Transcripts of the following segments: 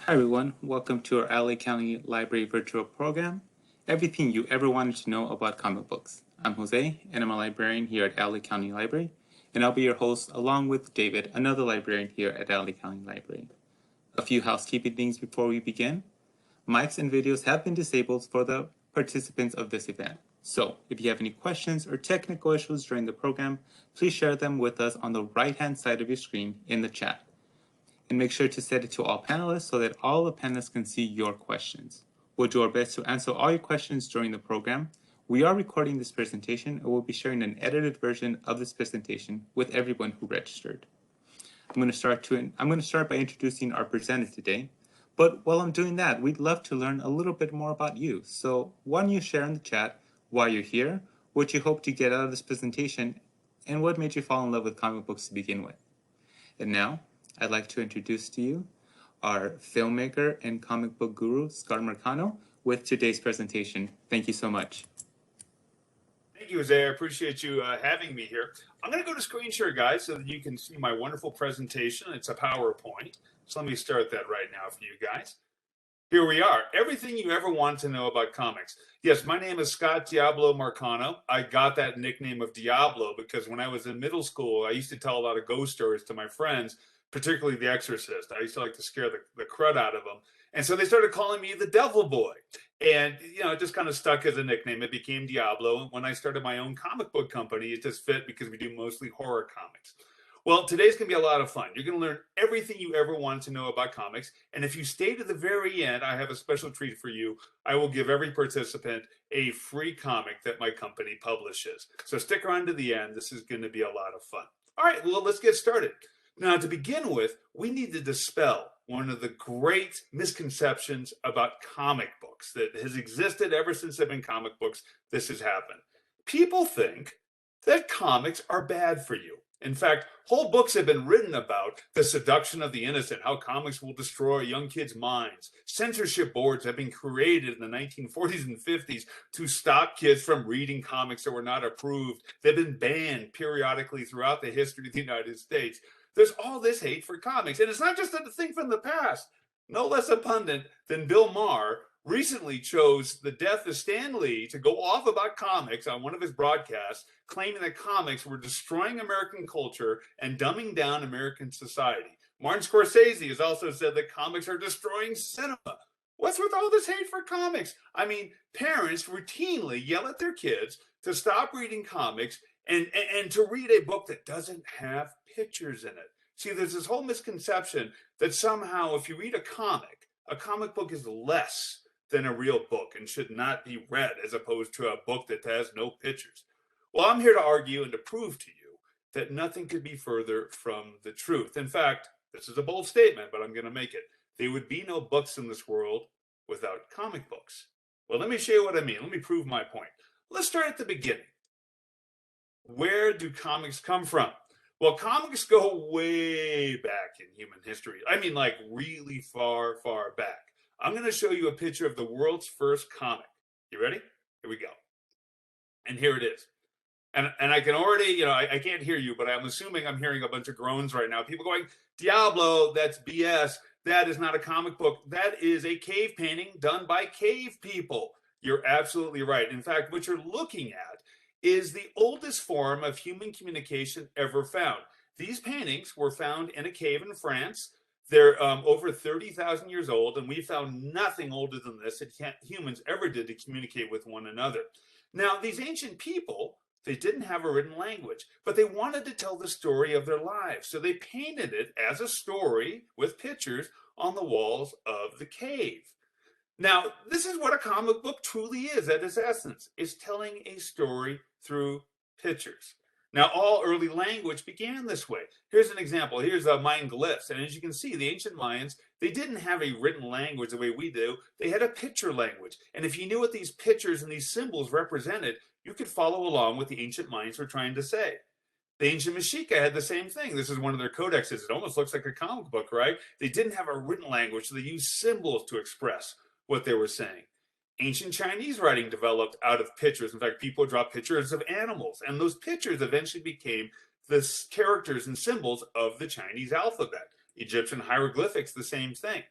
Hi everyone, welcome to our LA County Library virtual program, everything you ever wanted to know about comic books. I'm Jose, and I'm a librarian here at LA County Library, and I'll be your host along with David, another librarian here at LA County Library. A few housekeeping things before we begin. Mics and videos have been disabled for the participants of this event. So, if you have any questions or technical issues during the program, please share them with us on the right-hand side of your screen in the chat. And make sure to set it to all panelists so that all the panelists can see your questions. We'll do our best to answer all your questions during the program. We are recording this presentation and we'll be sharing an edited version of this presentation with everyone who registered. I'm going to start by introducing our presenter today. But while I'm doing that, we'd love to learn a little bit more about you. So why don't you share in the chat why you're here, what you hope to get out of this presentation, and what made you fall in love with comic books to begin with. And now, I'd like to introduce to you our filmmaker and comic book guru, Scott Marcano, with today's presentation. Thank you so much. Thank you, Jose. I appreciate you having me here. I'm going to go to screen share, guys, so that you can see my wonderful presentation. It's a PowerPoint. So let me start that right now for you guys. Here we are. Everything you ever want to know about comics. Yes, my name is Scott Diablo Marcano. I got that nickname of Diablo because when I was in middle school, I used to tell a lot of ghost stories to my friends, particularly The Exorcist. I used to like to scare the crud out of them. And so they started calling me the Devil Boy. And, you know, it just kind of stuck as a nickname. It became Diablo. And when I started my own comic book company, it just fit because we do mostly horror comics. Well, today's going to be a lot of fun. You're going to learn everything you ever wanted to know about comics. And if you stay to the very end, I have a special treat for you. I will give every participant a free comic that my company publishes. So stick around to the end. This is going to be a lot of fun. All right, well, let's get started. Now, to begin with, we need to dispel one of the great misconceptions about comic books that has existed ever since there have been comic books. This has happened. People think that comics are bad for you. In fact, whole books have been written about the seduction of the innocent, how comics will destroy young kids' minds. Censorship boards have been created in the 1940s and 50s to stop kids from reading comics that were not approved. They've been banned periodically throughout the history of the United States. There's all this hate for comics. And it's not just a thing from the past. No less a pundit than Bill Maher recently chose the death of Stan Lee to go off about comics on one of his broadcasts, claiming that comics were destroying American culture and dumbing down American society. Martin Scorsese has also said that comics are destroying cinema. What's with all this hate for comics? I mean, parents routinely yell at their kids to stop reading comics and to read a book that doesn't have pictures in it. See, there's this whole misconception that somehow if you read a comic book is less than a real book and should not be read as opposed to a book that has no pictures. Well, I'm here to argue and to prove to you that nothing could be further from the truth. In fact, this is a bold statement, but I'm going to make it. There would be no books in this world without comic books. Well, let me show you what I mean. Let me prove my point. Let's start at the beginning. Where do comics come from? Well, comics go way back in human history. I mean, like really far, far back. I'm going to show you a picture of the world's first comic. You ready? Here we go. And here it is. And I can already, I can't hear you, but I'm assuming I'm hearing a bunch of groans right now. People going, Diablo, that's BS. That is not a comic book. That is a cave painting done by cave people. You're absolutely right. In fact, what you're looking at is the oldest form of human communication ever found. These paintings were found in a cave in France. They're over 30,000 years old, and we found nothing older than this that humans ever did to communicate with one another. Now, these ancient people, they didn't have a written language, but they wanted to tell the story of their lives. So they painted it as a story with pictures on the walls of the cave. Now, this is what a comic book truly is at its essence. It's telling a story through pictures. Now, all early language began this way. Here's an example. Here's Mayan glyphs. And as you can see, the ancient Mayans, they didn't have a written language the way we do. They had a picture language. And if you knew what these pictures and these symbols represented, you could follow along what the ancient Mayans were trying to say. The ancient Mexica had the same thing. This is one of their codexes. It almost looks like a comic book, right? They didn't have a written language, so they used symbols to express what they were saying. Ancient Chinese writing developed out of pictures. In fact, people draw pictures of animals, and those pictures eventually became the characters and symbols of the Chinese alphabet. Egyptian hieroglyphics, the same thing.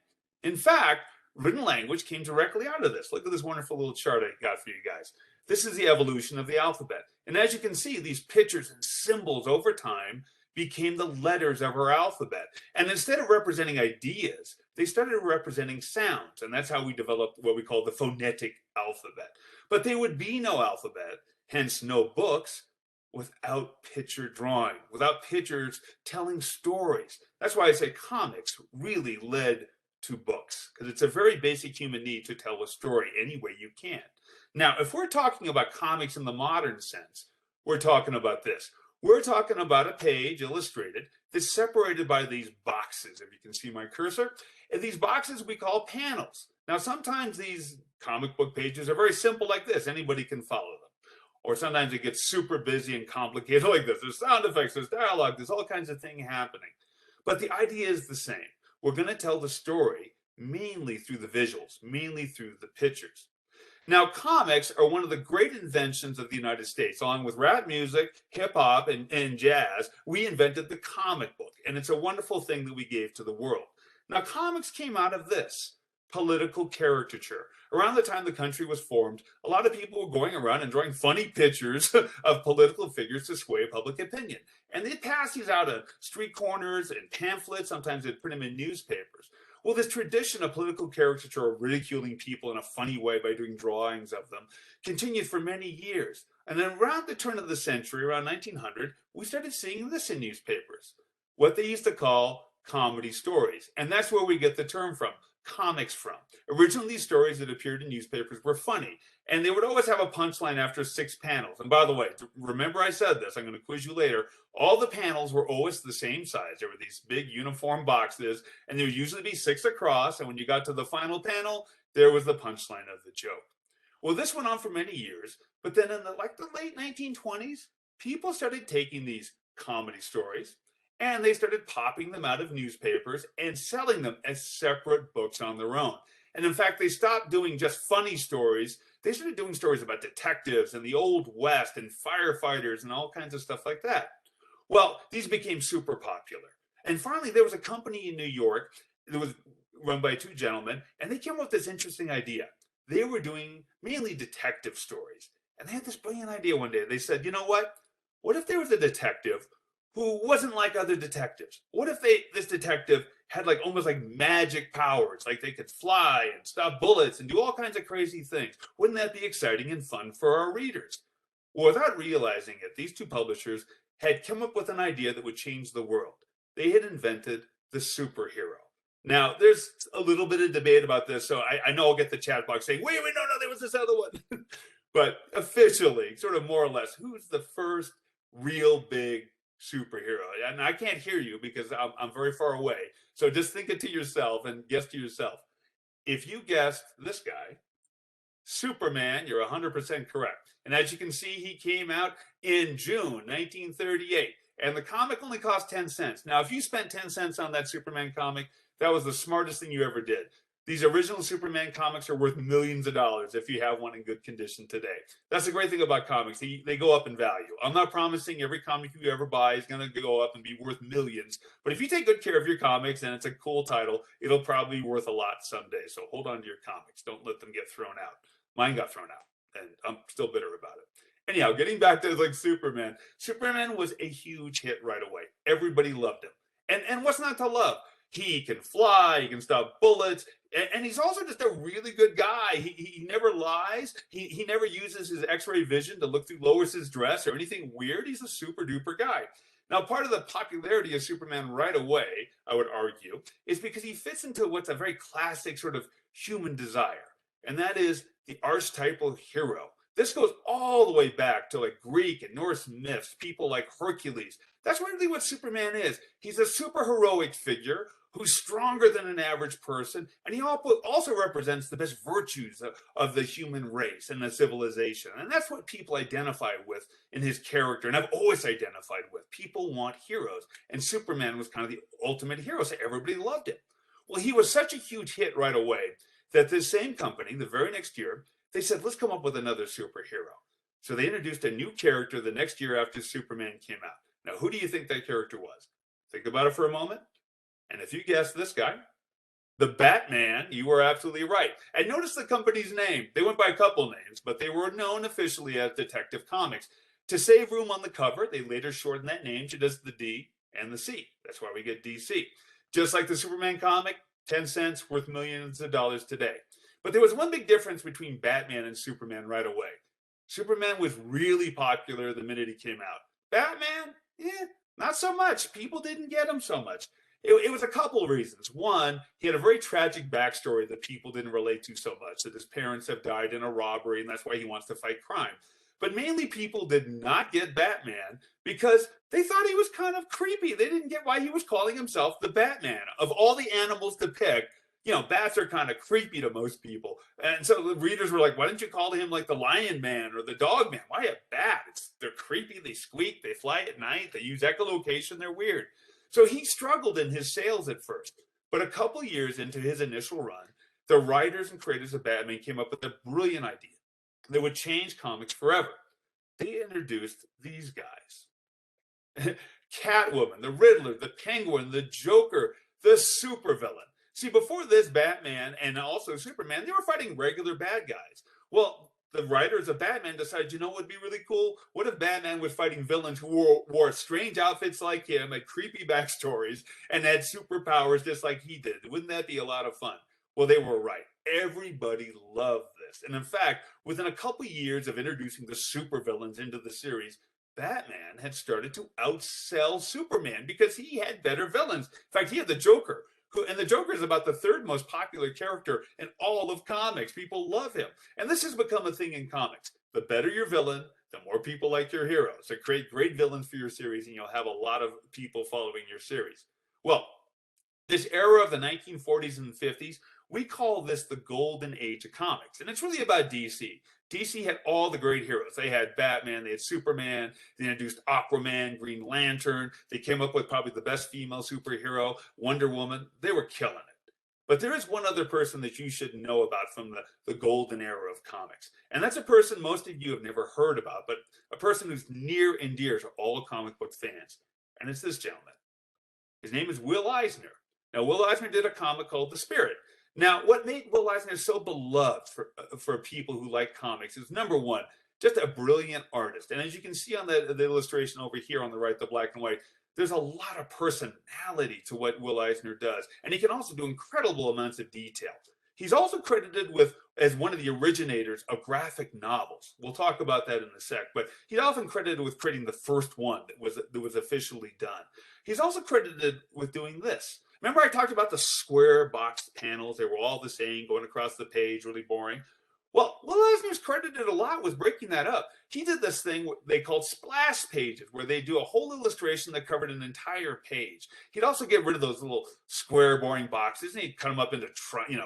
In fact, written language came directly out of this. Look at this wonderful little chart I got for you guys. This is the evolution of the alphabet. And as you can see, these pictures and symbols over time became the letters of our alphabet. And instead of representing ideas, they started representing sounds. And that's how we developed what we call the phonetic alphabet. But there would be no alphabet, hence no books, without picture drawing, without pictures telling stories. That's why I say comics really led to books, because it's a very basic human need to tell a story any way you can. Now, if we're talking about comics in the modern sense, we're talking about this. We're talking about a page illustrated that's separated by these boxes, if you can see my cursor. And these boxes we call panels. Now, sometimes these comic book pages are very simple like this. Anybody can follow them. Or sometimes it gets super busy and complicated like this. There's sound effects, there's dialogue, there's all kinds of things happening. But the idea is the same. We're going to tell the story mainly through the visuals, mainly through the pictures. Now, comics are one of the great inventions of the United States. Along with rap music, hip hop, and jazz, we invented the comic book. And it's a wonderful thing that we gave to the world. Now, comics came out of this political caricature. Around the time the country was formed, a lot of people were going around and drawing funny pictures of political figures to sway public opinion. And they'd pass these out on street corners and pamphlets. Sometimes they'd print them in newspapers. Well, this tradition of political caricature or ridiculing people in a funny way by doing drawings of them continued for many years. And then around the turn of the century, around 1900, we started seeing this in newspapers, what they used to call comedy stories. And that's where we get the term from. Comics from. Originally, these stories that appeared in newspapers were funny, and they would always have a punchline after 6 panels. And by the way, remember I said this, I'm going to quiz you later. All the panels were always the same size. There were these big uniform boxes, and there would usually be 6 across, and when you got to the final panel, there was the punchline of the joke. Well, this went on for many years, but then in the late 1920s, people started taking these comedy stories, and they started popping them out of newspapers and selling them as separate books on their own. And in fact, they stopped doing just funny stories. They started doing stories about detectives and the Old West and firefighters and all kinds of stuff like that. Well, these became super popular. And finally, there was a company in New York that was run by 2 gentlemen, and they came up with this interesting idea. They were doing mainly detective stories. And they had this brilliant idea one day. They said, you know what? What if there was a detective who wasn't like other detectives? What if this detective had almost like magic powers, like they could fly and stop bullets and do all kinds of crazy things? Wouldn't that be exciting and fun for our readers? Well, without realizing it, these 2 publishers had come up with an idea that would change the world. They had invented the superhero. Now, there's a little bit of debate about this, so I know I'll get the chat box saying, wait, no, there was this other one. But officially, sort of more or less, who's the first real big superhero? And I can't hear you because I'm very far away. So just think it to yourself and guess to yourself. If you guessed this guy, Superman, you're 100% correct. And as you can see, he came out in June 1938. And the comic only cost 10 cents. Now, if you spent 10 cents on that Superman comic, that was the smartest thing you ever did. These original Superman comics are worth millions of dollars if you have one in good condition today. That's the great thing about comics. They go up in value. I'm not promising every comic you ever buy is going to go up and be worth millions. But if you take good care of your comics and it's a cool title, it'll probably be worth a lot someday. So hold on to your comics. Don't let them get thrown out. Mine got thrown out, and I'm still bitter about it. Anyhow, getting back to Superman. Superman was a huge hit right away. Everybody loved him. And what's not to love? He can fly, he can stop bullets, and he's also just a really good guy. He never lies. He never uses his X-ray vision to look through Lois's dress or anything weird. He's a super duper guy. Now, part of the popularity of Superman right away, I would argue, is because he fits into what's a very classic sort of human desire, and that is the archetypal hero. This goes all the way back to Greek and Norse myths, people like Hercules. That's really what Superman is. He's a super heroic figure who's stronger than an average person, and he also represents the best virtues of the human race and the civilization. And that's what people identify with in his character, and I've always identified with. People want heroes, and Superman was kind of the ultimate hero, so everybody loved him. Well, he was such a huge hit right away that this same company, the very next year, they said, let's come up with another superhero. So they introduced a new character the next year after Superman came out. Now, who do you think that character was? Think about it for a moment. And if you guess this guy, The Batman, you were absolutely right. And notice the company's name. They went by a couple names, but they were known officially as Detective Comics. To save room on the cover, they later shortened that name to just the D and the C. That's why we get DC. Just like the Superman comic, 10 cents worth millions of dollars today. But there was one big difference between Batman and Superman right away. Superman was really popular the minute he came out. Batman, not so much. People didn't get him so much. It was a couple of reasons. One, he had a very tragic backstory that people didn't relate to so much, that his parents have died in a robbery, and that's why he wants to fight crime. But mainly people did not get Batman because they thought he was kind of creepy. They didn't get why he was calling himself the Batman. Of all the animals to pick, bats are kind of creepy to most people. And so the readers were like, why didn't you call him like the Lion Man or the Dog Man? Why a bat? They're creepy, they squeak, they fly at night, they use echolocation, they're weird. So he struggled in his sales at first. But a couple years into his initial run, the writers and creators of Batman came up with a brilliant idea that would change comics forever. They introduced these guys. Catwoman, the Riddler, the Penguin, the Joker, the supervillain. See, before this, Batman and also Superman, they were fighting regular bad guys. Well, the writers of Batman decided, what would be really cool? What if Batman was fighting villains who wore strange outfits like him, had creepy backstories, and had superpowers just like he did? Wouldn't that be a lot of fun? Well, they were right. Everybody loved this. And in fact, within a couple years of introducing the supervillains into the series, Batman had started to outsell Superman because he had better villains. In fact, he had the Joker. And the Joker is about the third most popular character in all of comics. People love him. And this has become a thing in comics. The better your villain, the more people like your hero. So create great villains for your series, and you'll have a lot of people following your series. Well, this era of the 1940s and 50s, we call this the golden age of comics. And it's really about DC. DC had all the great heroes. They had Batman, they had Superman, they introduced Aquaman, Green Lantern. They came up with probably the best female superhero, Wonder Woman. They were killing it. But there is one other person that you should know about from the golden era of comics. And that's a person most of you have never heard about, but a person who's near and dear to all comic book fans. And it's this gentleman. His name is Will Eisner. Now, Will Eisner did a comic called The Spirit. Now, what made Will Eisner so beloved for people who like comics is, number one, just a brilliant artist. And as you can see on the illustration over here on the right, the black and white, there's a lot of personality to what Will Eisner does. And he can also do incredible amounts of detail. He's also credited as one of the originators of graphic novels. We'll talk about that in a sec, but he's often credited with creating the first one that was officially done. He's also credited with doing this. Remember I talked about the square boxed panels? They were all the same, going across the page, really boring. Well, Will Eisner's credited a lot with breaking that up. He did this thing they called splash pages, where they do a whole illustration that covered an entire page. He'd also get rid of those little square, boring boxes, and he'd cut them up into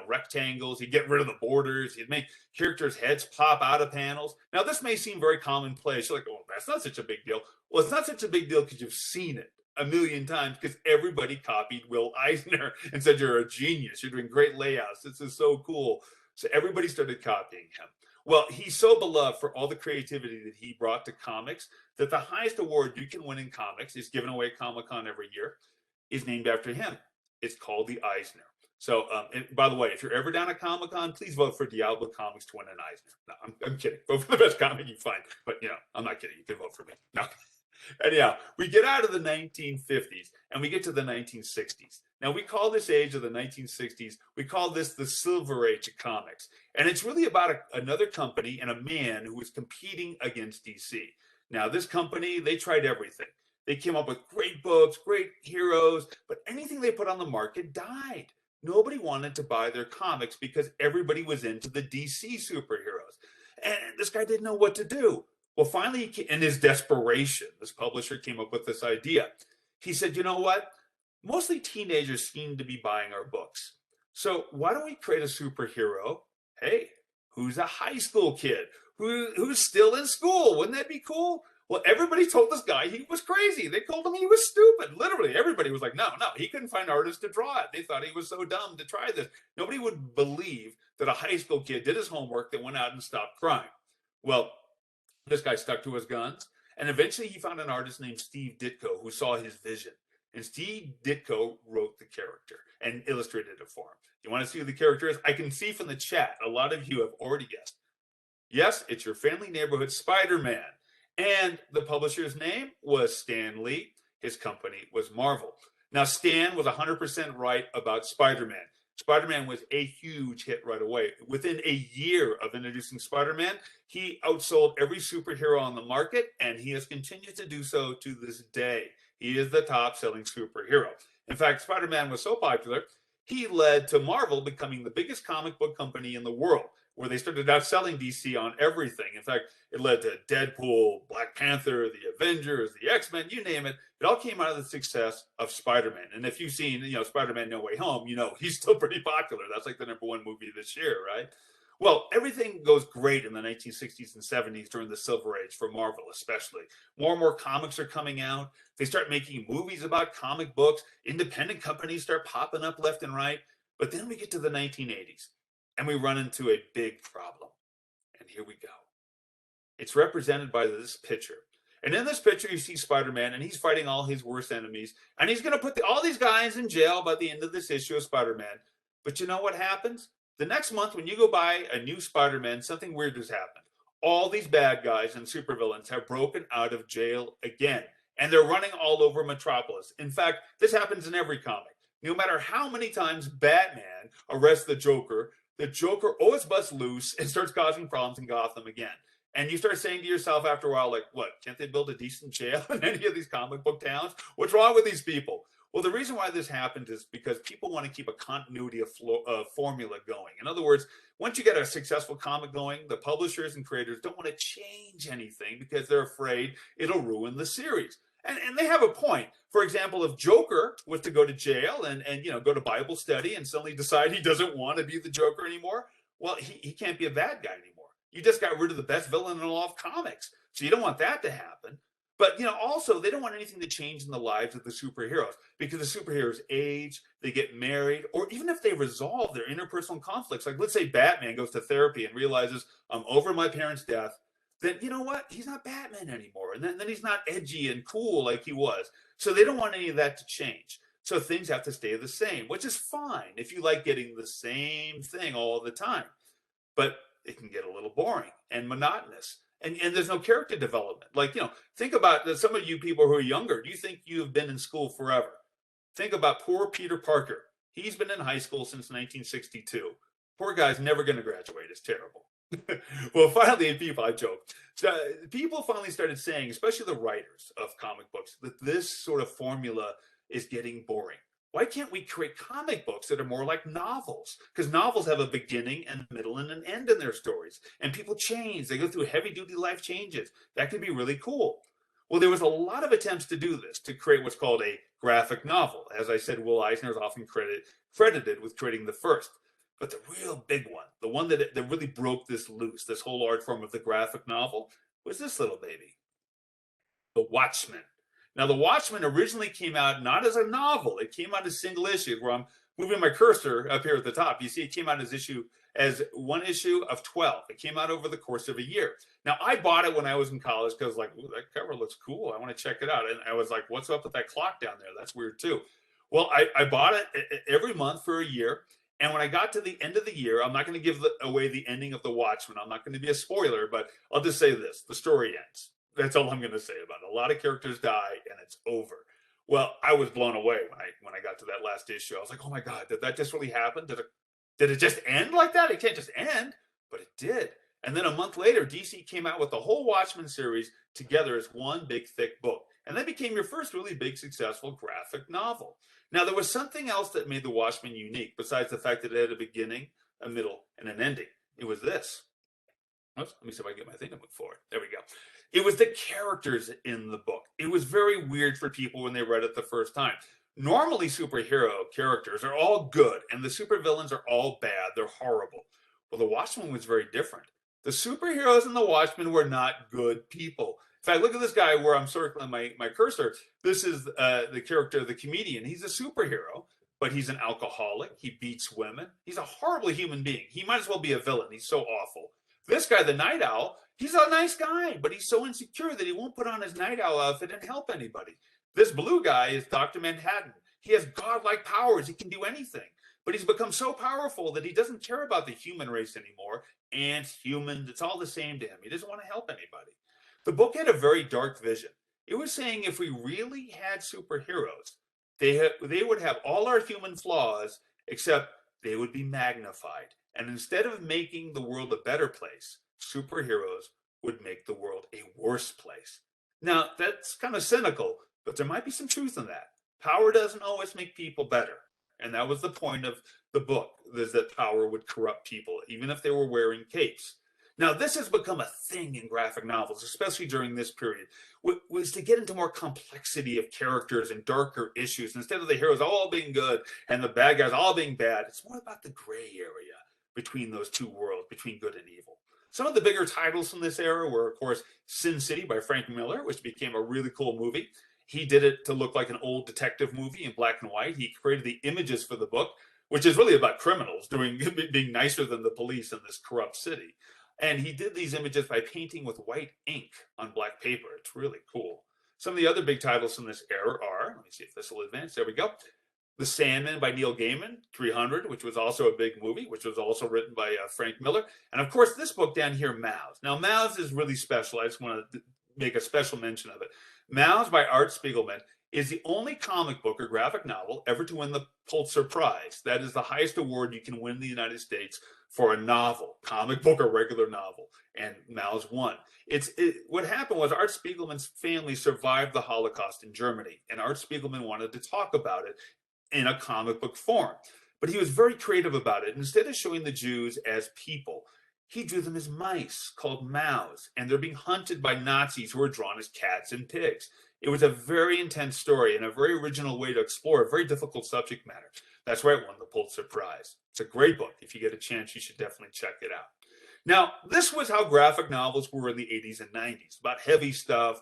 rectangles. He'd get rid of the borders. He'd make characters' heads pop out of panels. Now, this may seem very commonplace. You're like, oh, that's not such a big deal. Well, it's not such a big deal because you've seen it a million times, because everybody copied Will Eisner and said, you're a genius. You're doing great layouts. This is so cool. So everybody started copying him. Well, he's so beloved for all the creativity that he brought to comics that the highest award you can win in comics is given away at Comic-Con every year, is named after him. It's called the Eisner. So, and by the way, if you're ever down at Comic-Con, please vote for Diablo Comics to win an Eisner. No, I'm kidding. Vote for the best comic you find. But, I'm not kidding. You can vote for me. No. Anyhow, we get out of the 1950s and we get to the 1960s. Now, we call this age of the 1960s, we call this the Silver Age of comics. And it's really about another company and a man who was competing against DC. Now, this company, they tried everything. They came up with great books, great heroes, but anything they put on the market died. Nobody wanted to buy their comics because everybody was into the DC superheroes. And this guy didn't know what to do. Well, finally, in his desperation, this publisher came up with this idea. He said, you know what? Mostly teenagers seem to be buying our books. So why don't we create a superhero? Hey, who's a high school kid? Who's still in school? Wouldn't that be cool? Well, everybody told this guy he was crazy. They told him he was stupid. Literally, everybody was like, no, he couldn't find artists to draw it. They thought he was so dumb to try this. Nobody would believe that a high school kid did his homework, that went out and stopped crime. Well, this guy stuck to his guns, and eventually he found an artist named Steve Ditko who saw his vision. And Steve Ditko wrote the character and illustrated it for him. You want to see who the character is? I can see from the chat, a lot of you have already guessed. Yes, it's your family neighborhood Spider-Man. And the publisher's name was Stan Lee. His company was Marvel. Now, Stan was 100% right about Spider-Man. Spider-Man was a huge hit right away. Within a year of introducing Spider-Man, he outsold every superhero on the market, and he has continued to do so to this day. He is the top-selling superhero. In fact, Spider-Man was so popular, he led to Marvel becoming the biggest comic book company in the world, where they started outselling DC on everything. In fact, it led to Deadpool, Black Panther, the Avengers, the X-Men, you name it. It all came out of the success of Spider-Man. And if you've seen, Spider-Man No Way Home, he's still pretty popular. That's like the #1 movie this year, right? Well, everything goes great in the 1960s and 70s during the Silver Age for Marvel, especially. More and more comics are coming out. They start making movies about comic books. Independent companies start popping up left and right. But then we get to the 1980s and we run into a big problem. And here we go. It's represented by this picture. And in this picture, you see Spider-Man, and he's fighting all his worst enemies. And he's going to put all these guys in jail by the end of this issue of Spider-Man. But you know what happens? The next month, when you go buy a new Spider-Man, something weird has happened. All these bad guys and supervillains have broken out of jail again. And they're running all over Metropolis. In fact, this happens in every comic. No matter how many times Batman arrests the Joker always busts loose and starts causing problems in Gotham again. And you start saying to yourself after a while, like, what, can't they build a decent jail in any of these comic book towns? What's wrong with these people? Well, the reason why this happened is because people want to keep a continuity of formula going. In other words, once you get a successful comic going, the publishers and creators don't want to change anything because they're afraid it'll ruin the series. And they have a point. For example, if Joker was to go to jail and go to Bible study and suddenly decide he doesn't want to be the Joker anymore, well, he can't be a bad guy anymore. You just got rid of the best villain in all of comics. So you don't want that to happen. But, also, they don't want anything to change in the lives of the superheroes because the superheroes age, they get married, or even if they resolve their interpersonal conflicts, like let's say Batman goes to therapy and realizes, I'm over my parents' death, then you know what? He's not Batman anymore. And then he's not edgy and cool like he was. So they don't want any of that to change. So things have to stay the same, which is fine if you like getting the same thing all the time. But it can get a little boring and monotonous. And there's no character development. Like, think about some of you people who are younger. Do you think you've been in school forever? Think about poor Peter Parker. He's been in high school since 1962. Poor guy's never going to graduate. It's terrible. Well, finally, people finally started saying, especially the writers of comic books, that this sort of formula is getting boring. Why can't we create comic books that are more like novels? Because novels have a beginning and middle and an end in their stories. And people change. They go through heavy-duty life changes. That could be really cool. Well, there was a lot of attempts to do this, to create what's called a graphic novel. As I said, Will Eisner is often credited with creating the first. But the real big one, the one that really broke this loose, this whole art form of the graphic novel, was this little baby, The Watchman. Now, The Watchman originally came out not as a novel. It came out as single issue, where I'm moving my cursor up here at the top. You see it came out as one issue of 12. It came out over the course of a year. Now, I bought it when I was in college because, like, ooh, that cover looks cool. I want to check it out. And I was like, what's up with that clock down there? That's weird, too. Well, I bought it every month for a year. And when I got to the end of the year, I'm not going to give away the ending of The Watchman. I'm not going to be a spoiler, but I'll just say this. The story ends. That's all I'm going to say about it. A lot of characters die, and it's over. Well, I was blown away when I got to that last issue. I was like, oh, my God, did that just really happen? Did it just end like that? It can't just end. But it did. And then a month later, DC came out with the whole Watchmen series together as one big, thick book. And that became your first really big, successful graphic novel. Now, there was something else that made The Watchmen unique, besides the fact that it had a beginning, a middle, and an ending. It was this. Oops, let me see if I can get my thing to move forward. There we go. It was the characters in the book. It was very weird for people when they read it the first time. Normally, superhero characters are all good, and the supervillains are all bad. They're horrible. Well, The Watchmen was very different. The superheroes in The Watchmen were not good people. In fact, look at this guy where I'm circling my cursor. This is the character, the comedian. He's a superhero, but he's an alcoholic. He beats women. He's a horrible human being. He might as well be a villain. He's so awful. This guy, the Night Owl, he's a nice guy, but he's so insecure that he won't put on his Night Owl outfit and help anybody. This blue guy is Dr. Manhattan. He has godlike powers. He can do anything. but he's become so powerful that he doesn't care about the human race anymore. Ants, humans, it's all the same to him. He doesn't want to help anybody. The book had a very dark vision. It was saying if we really had superheroes, they would have all our human flaws, except they would be magnified. And instead of making the world a better place, superheroes would make the world a worse place. Now, that's kind of cynical, but there might be some truth in that. Power doesn't always make people better. And that was the point of the book, is that power would corrupt people, even if they were wearing capes. Now, this has become a thing in graphic novels, especially during this period, was to get into more complexity of characters and darker issues. Instead of the heroes all being good and the bad guys all being bad, it's more about the gray area between those two worlds, between good and evil. Some of the bigger titles from this era were, of course, Sin City by Frank Miller, which became a really cool movie. He did it to look like an old detective movie in black and white. He created the images for the book, which is really about criminals being nicer than the police in this corrupt city. And he did these images by painting with white ink on black paper. It's really cool. Some of the other big titles from this era are, let me see if this will advance. There we go. The Sandman by Neil Gaiman, 300, which was also a big movie, which was also written by Frank Miller. And of course, this book down here, Mouse. Now, Mouse is really special. I just want to make a special mention of it. Mouse by Art Spiegelman is the only comic book or graphic novel ever to win the Pulitzer Prize. That is the highest award you can win in the United States for a novel, comic book or regular novel, and Mouse won. What happened was Art Spiegelman's family survived the Holocaust in Germany, and Art Spiegelman wanted to talk about it in a comic book form. But he was very creative about it. Instead of showing the Jews as people, he drew them as mice called mouse, and they're being hunted by Nazis who are drawn as cats and pigs. It was a very intense story and a very original way to explore a very difficult subject matter. That's why it won the Pulitzer Prize. It's a great book. If you get a chance, you should definitely check it out. Now, this was how graphic novels were in the 80s and 90s, about heavy stuff,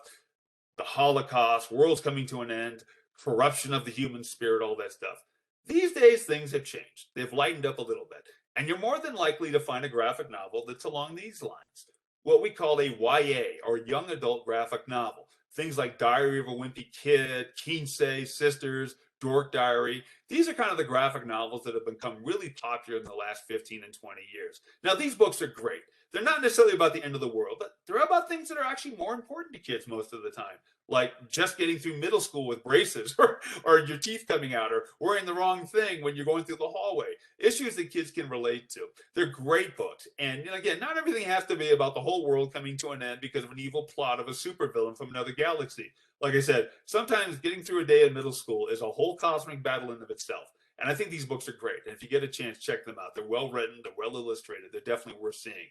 the Holocaust, worlds coming to an end, corruption of the human spirit, all that stuff. These days, things have changed. They've lightened up a little bit. And you're more than likely to find a graphic novel that's along these lines. What we call a YA, or young adult graphic novel. Things like Diary of a Wimpy Kid, Kinsey, Sisters, Dork Diary. These are kind of the graphic novels that have become really popular in the last 15 and 20 years. Now, these books are great. They're not necessarily about the end of the world, but they're about things that are actually more important to kids most of the time, like just getting through middle school with braces or your teeth coming out or wearing the wrong thing when you're going through the hallway. Issues that kids can relate to. They're great books. And again, not everything has to be about the whole world coming to an end because of an evil plot of a supervillain from another galaxy. Like I said, sometimes getting through a day in middle school is a whole cosmic battle in of itself. And I think these books are great. And if you get a chance, check them out. They're well written, they're well illustrated, they're definitely worth seeing.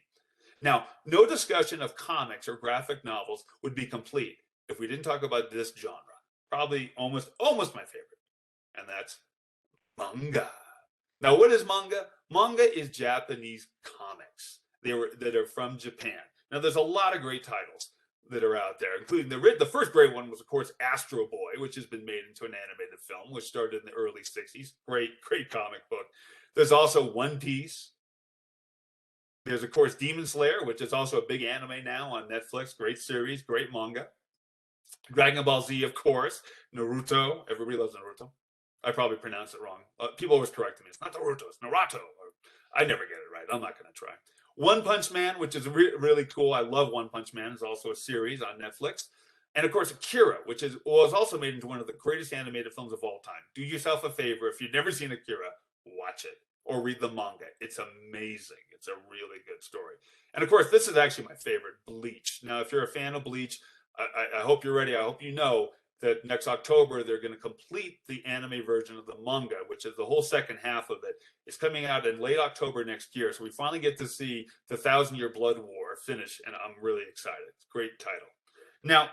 Now, no discussion of comics or graphic novels would be complete if we didn't talk about this genre. Probably almost my favorite. And that's manga. Now, what is manga? Manga is Japanese comics. That are from Japan. Now, there's a lot of great titles that are out there, including the first great one was, of course, Astro Boy, which has been made into an animated film, which started in the early 60s. Great comic book. There's also One Piece. There's, of course, Demon Slayer, which is also a big anime now on Netflix. Great series, great manga. Dragon Ball Z, of course. Naruto. Everybody loves Naruto. I probably pronounced it wrong. People always correct me. It's not Naruto, it's Naruto. I never get it right. I'm not going to try. One Punch Man, which is really cool. I love One Punch Man. It's also a series on Netflix. And, of course, Akira, which was also made into one of the greatest animated films of all time. Do yourself a favor. If you've never seen Akira, watch it or read the manga. It's amazing. It's a really good story. And, of course, this is actually my favorite, Bleach. Now, if you're a fan of Bleach, I hope you're ready. I hope you know that next October they're going to complete the anime version of the manga, which is the whole second half of it. It's coming out in late October next year. So we finally get to see the 1,000-Year Blood War finish, and I'm really excited. It's a great title. Now,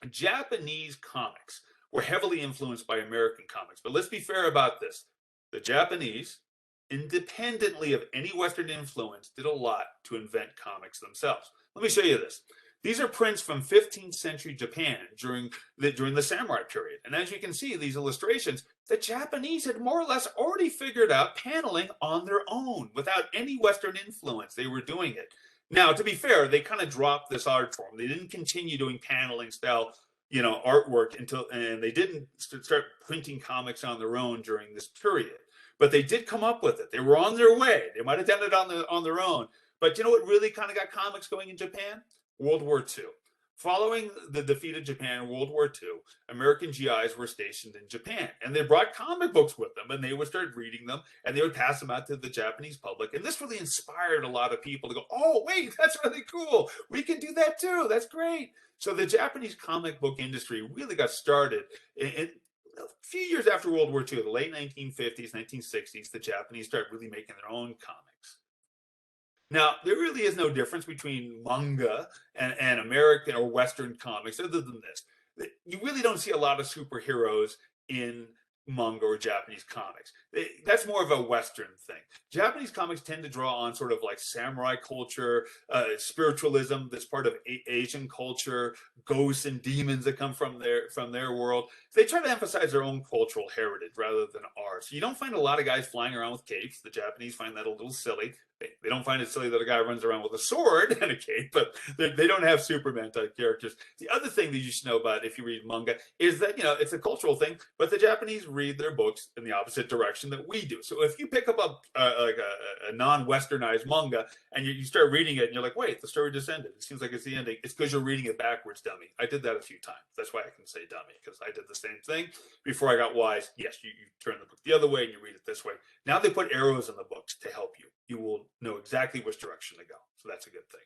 Japanese comics were heavily influenced by American comics. But let's be fair about this. The Japanese, independently of any Western influence, did a lot to invent comics themselves. Let me show you this. These are prints from 15th century Japan during the samurai period. And as you can see, these illustrations, the Japanese had more or less already figured out paneling on their own without any Western influence. They were doing it. Now, to be fair, they kind of dropped this art form. They didn't continue doing paneling style, artwork and they didn't start printing comics on their own during this period. but they did come up with it. They were on their way. They might have done it on their own. But you know what really kind of got comics going in Japan? World War II. Following the defeat of Japan in World War II, American GIs were stationed in Japan, and they brought comic books with them, and they would start reading them, and they would pass them out to the Japanese public. And this really inspired a lot of people to go, oh, wait, that's really cool. We can do that too. That's great. So the Japanese comic book industry really got started in a few years after World War II, the late 1950s, 1960s. The Japanese started really making their own comics. Now, there really is no difference between manga and American or Western comics other than this. You really don't see a lot of superheroes in manga or Japanese comics. That's more of a Western thing. Japanese comics tend to draw on sort of like samurai culture, spiritualism that's part of Asian culture, ghosts and demons that come from their world. They try to emphasize their own cultural heritage rather than ours. So you don't find a lot of guys flying around with capes. The Japanese find that a little silly. They don't find it silly that a guy runs around with a sword and a cape, but they don't have Superman type characters. The other thing that you should know about if you read manga is that, it's a cultural thing, but the Japanese read their books in the opposite direction that we do. So if you pick up a non-Westernized manga and you start reading it and you're like, wait, the story just ended. It seems like it's the ending. It's because you're reading it backwards, dummy. I did that a few times. That's why I can say dummy, because I did the same thing before I got wise. Yes, you turn the book the other way and you read it this way. Now they put arrows in the books to help you. You will know exactly which direction to go. So that's a good thing.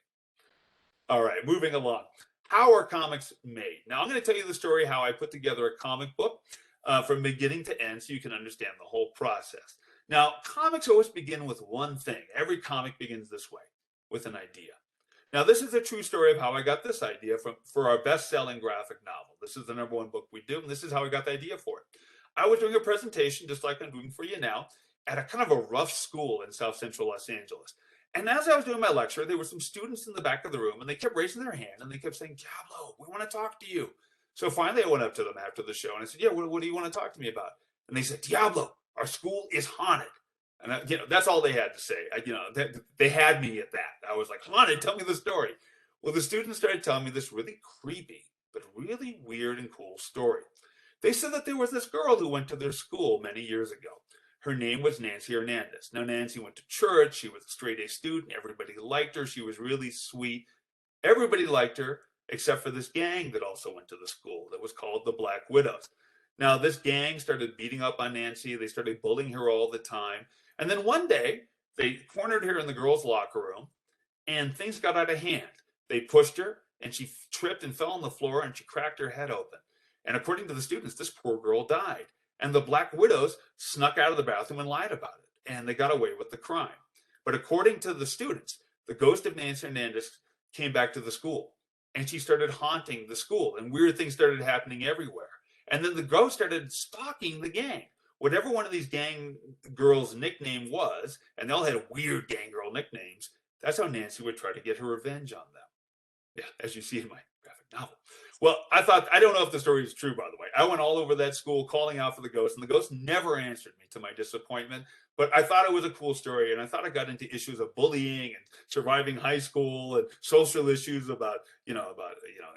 All right, moving along. How are comics made? Now I'm going to tell you the story how I put together a comic book from beginning to end so you can understand the whole process. Now, comics always begin with one thing. Every comic begins this way, with an idea. Now, this is a true story of how I got this idea for our best-selling graphic novel. This is the #1 book we do, and this is how I got the idea for it. I was doing a presentation, just like I'm doing for you now, at a kind of a rough school in South Central Los Angeles. And as I was doing my lecture, there were some students in the back of the room, and they kept raising their hand, and they kept saying, Diablo, we want to talk to you. So finally, I went up to them after the show, and I said, yeah, what do you want to talk to me about? And they said, Diablo, our school is haunted. And that's all they had to say. They had me at that. I was like, haunted, tell me the story. Well, the students started telling me this really creepy, but really weird and cool story. They said that there was this girl who went to their school many years ago. Her name was Nancy Hernandez. Now, Nancy went to church. She was a straight-A student. Everybody liked her. She was really sweet. Everybody liked her, except for this gang that also went to the school that was called the Black Widows. Now, this gang started beating up on Nancy. They started bullying her all the time. And then one day, they cornered her in the girls' locker room, and things got out of hand. They pushed her, and she tripped and fell on the floor, and she cracked her head open. And according to the students, this poor girl died. And the Black Widows snuck out of the bathroom and lied about it. And they got away with the crime. But according to the students, the ghost of Nancy Hernandez came back to the school. And she started haunting the school. And weird things started happening everywhere. And then the ghost started stalking the gang. Whatever one of these gang girls' nickname was, and they all had weird gang girl nicknames, that's how Nancy would try to get her revenge on them. Yeah, as you see in my graphic novel. Well, I don't know if the story is true, by the way. I went all over that school calling out for the ghost, and the ghost never answered me, to my disappointment. But I thought it was a cool story, and I thought I got into issues of bullying and surviving high school and social issues about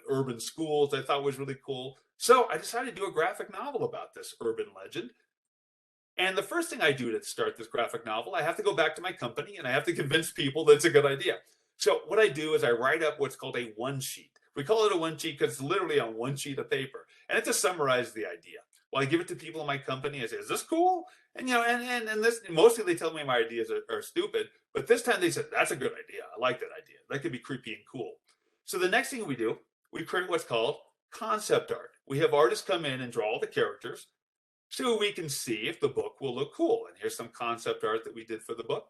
urban schools. I thought was really cool. So I decided to do a graphic novel about this urban legend. And the first thing I do to start this graphic novel, I have to go back to my company, and I have to convince people that it's a good idea. So what I do is I write up what's called a one sheet. We call it a one sheet because it's literally on one sheet of paper, and it just summarizes the idea. Well, I give it to people in my company. I say, "Is this cool?" And and this mostly they tell me my ideas are stupid, but this time they said, "That's a good idea. I like that idea. That could be creepy and cool." So the next thing we do, we create what's called concept art. We have artists come in and draw all the characters, so we can see if the book will look cool. And here's some concept art that we did for the book.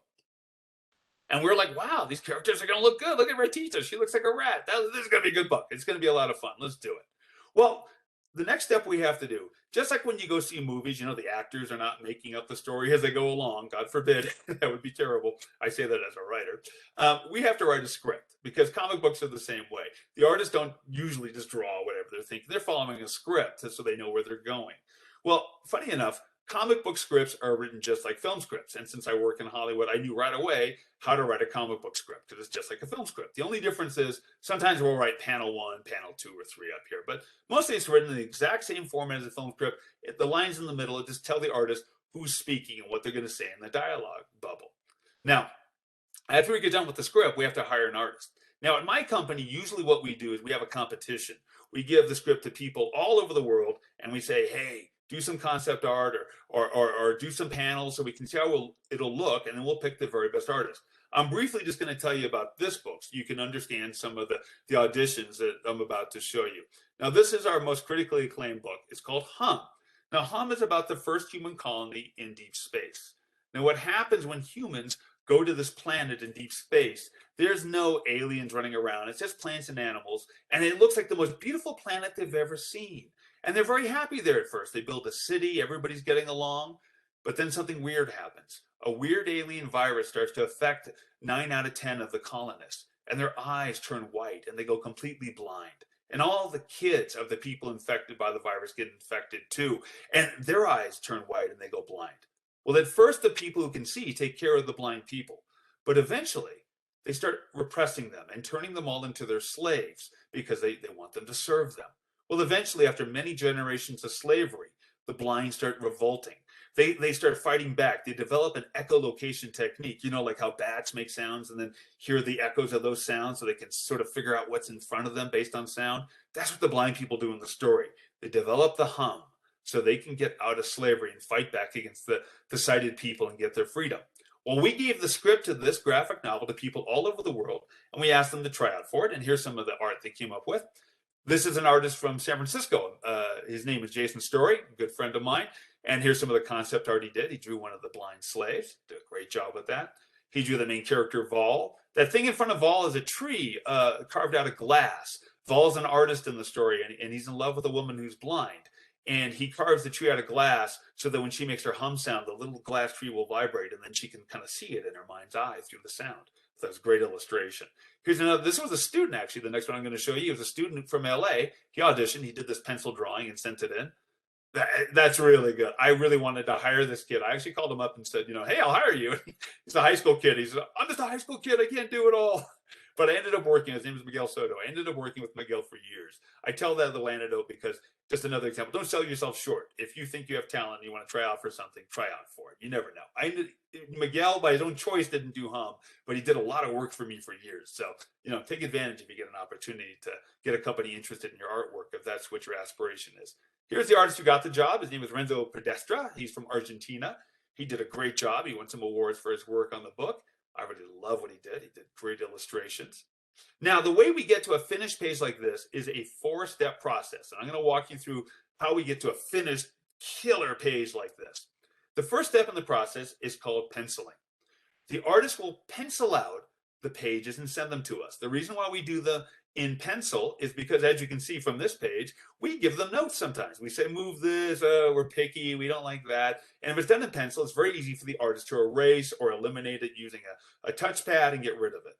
And we're like, wow, these characters are going to look good. Look at Ratita. She looks like a rat. This is going to be a good book. It's going to be a lot of fun. Let's do it. Well, the next step we have to do, just like when you go see movies, the actors are not making up the story as they go along. God forbid. That would be terrible. I say that as a writer. We have to write a script because comic books are the same way. The artists don't usually just draw whatever they're thinking. They're following a script so they know where they're going. Well, funny enough, comic book scripts are written just like film scripts. And since I work in Hollywood, I knew right away how to write a comic book script because it's just like a film script. The only difference is sometimes we'll write panel 1, panel 2, or 3 up here. But mostly it's written in the exact same format as a film script. The lines in the middle, it just tell the artist who's speaking and what they're going to say in the dialogue bubble. Now, after we get done with the script, we have to hire an artist. Now, at my company, usually what we do is we have a competition. We give the script to people all over the world, and we say, hey, do some concept art or do some panels so we can see how it'll look, and then we'll pick the very best artist. I'm briefly just going to tell you about this book so you can understand some of the auditions that I'm about to show you. Now, this is our most critically acclaimed book. It's called Hum. Now, Hum is about the first human colony in deep space. Now, what happens when humans go to this planet in deep space, there's no aliens running around. It's just plants and animals. And it looks like the most beautiful planet they've ever seen. And they're very happy there at first. They build a city, everybody's getting along. But then something weird happens. A weird alien virus starts to affect 9 out of 10 of the colonists. And their eyes turn white and they go completely blind. And all the kids of the people infected by the virus get infected too. And their eyes turn white and they go blind. Well, at first, the people who can see take care of the blind people. But eventually, they start repressing them and turning them all into their slaves because they want them to serve them. Well, eventually, after many generations of slavery, the blind start revolting. They start fighting back. They develop an echolocation technique, you know, like how bats make sounds and then hear the echoes of those sounds so they can sort of figure out what's in front of them based on sound. That's what the blind people do in the story. They develop the hum so they can get out of slavery and fight back against the sighted people and get their freedom. Well, we gave the script to this graphic novel to people all over the world, and we asked them to try out for it. And here's some of the art they came up with. This is an artist from San Francisco. His name is Jason Story, a good friend of mine. And here's some of the concept art he did. He drew one of the blind slaves. Did a great job with that. He drew the main character, Vol. That thing in front of Vol is a tree carved out of glass. Vol's an artist in the story, and he's in love with a woman who's blind. And he carves the tree out of glass so that when she makes her hum sound, the little glass tree will vibrate, and then she can kind of see it in her mind's eye through the sound. So that's a great illustration. Here's another. This was a student, actually. The next one I'm going to show you is a student from LA. He auditioned. He did this pencil drawing and sent it in. That's really good. I really wanted to hire this kid. I actually called him up and said, hey, I'll hire you. He's a high school kid. He said, I'm just a high school kid. I can't do it all. But I ended up working. His name is Miguel Soto. I ended up working with Miguel for years. I tell that the anecdote because just another example. Don't sell yourself short. If you think you have talent and you want to try out for something, try out for it. You never know. Miguel, by his own choice, didn't do Hum, but he did a lot of work for me for years. So, take advantage if you get an opportunity to get a company interested in your artwork, if that's what your aspiration is. Here's the artist who got the job. His name is Renzo Pedestra. He's from Argentina. He did a great job. He won some awards for his work on the book. I really love what he did. He did great illustrations. Now, the way we get to a finished page like this is a 4-step process. And I'm going to walk you through how we get to a finished killer page like this. The first step in the process is called penciling. The artist will pencil out the pages and send them to us. The reason why we do the in pencil is because, as you can see from this page, we give them notes sometimes. We say, move this, we're picky, we don't like that. And if it's done in pencil, it's very easy for the artist to erase or eliminate it using a touchpad and get rid of it.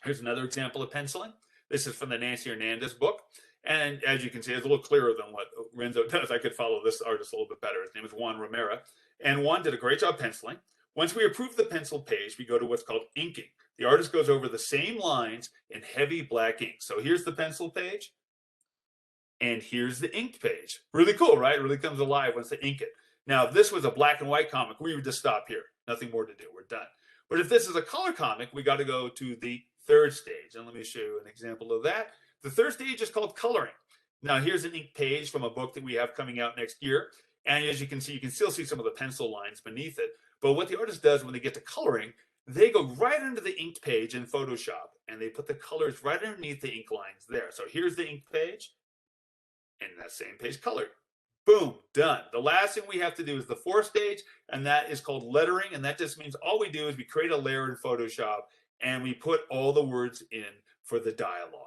Here's another example of penciling. This is from the Nancy Hernandez book. And as you can see, it's a little clearer than what Renzo does. I could follow this artist a little bit better. His name is Juan Romero. And Juan did a great job penciling. Once we approve the pencil page, we go to what's called inking. The artist goes over the same lines in heavy black ink. So here's the pencil page. And here's the inked page. Really cool, right? It really comes alive once they ink it. Now, if this was a black and white comic, we would just stop here. Nothing more to do. We're done. But if this is a color comic, we got to go to the third stage. And let me show you an example of that. The third stage is called coloring. Now, here's an ink page from a book that we have coming out next year. And as you can see, you can still see some of the pencil lines beneath it. But what the artist does when they get to coloring, they go right under the inked page in Photoshop, and they put the colors right underneath the ink lines there. So here's the inked page, and that same page colored. Boom, done. The last thing we have to do is the fourth stage, and that is called lettering. And that just means all we do is we create a layer in Photoshop, and we put all the words in for the dialogue.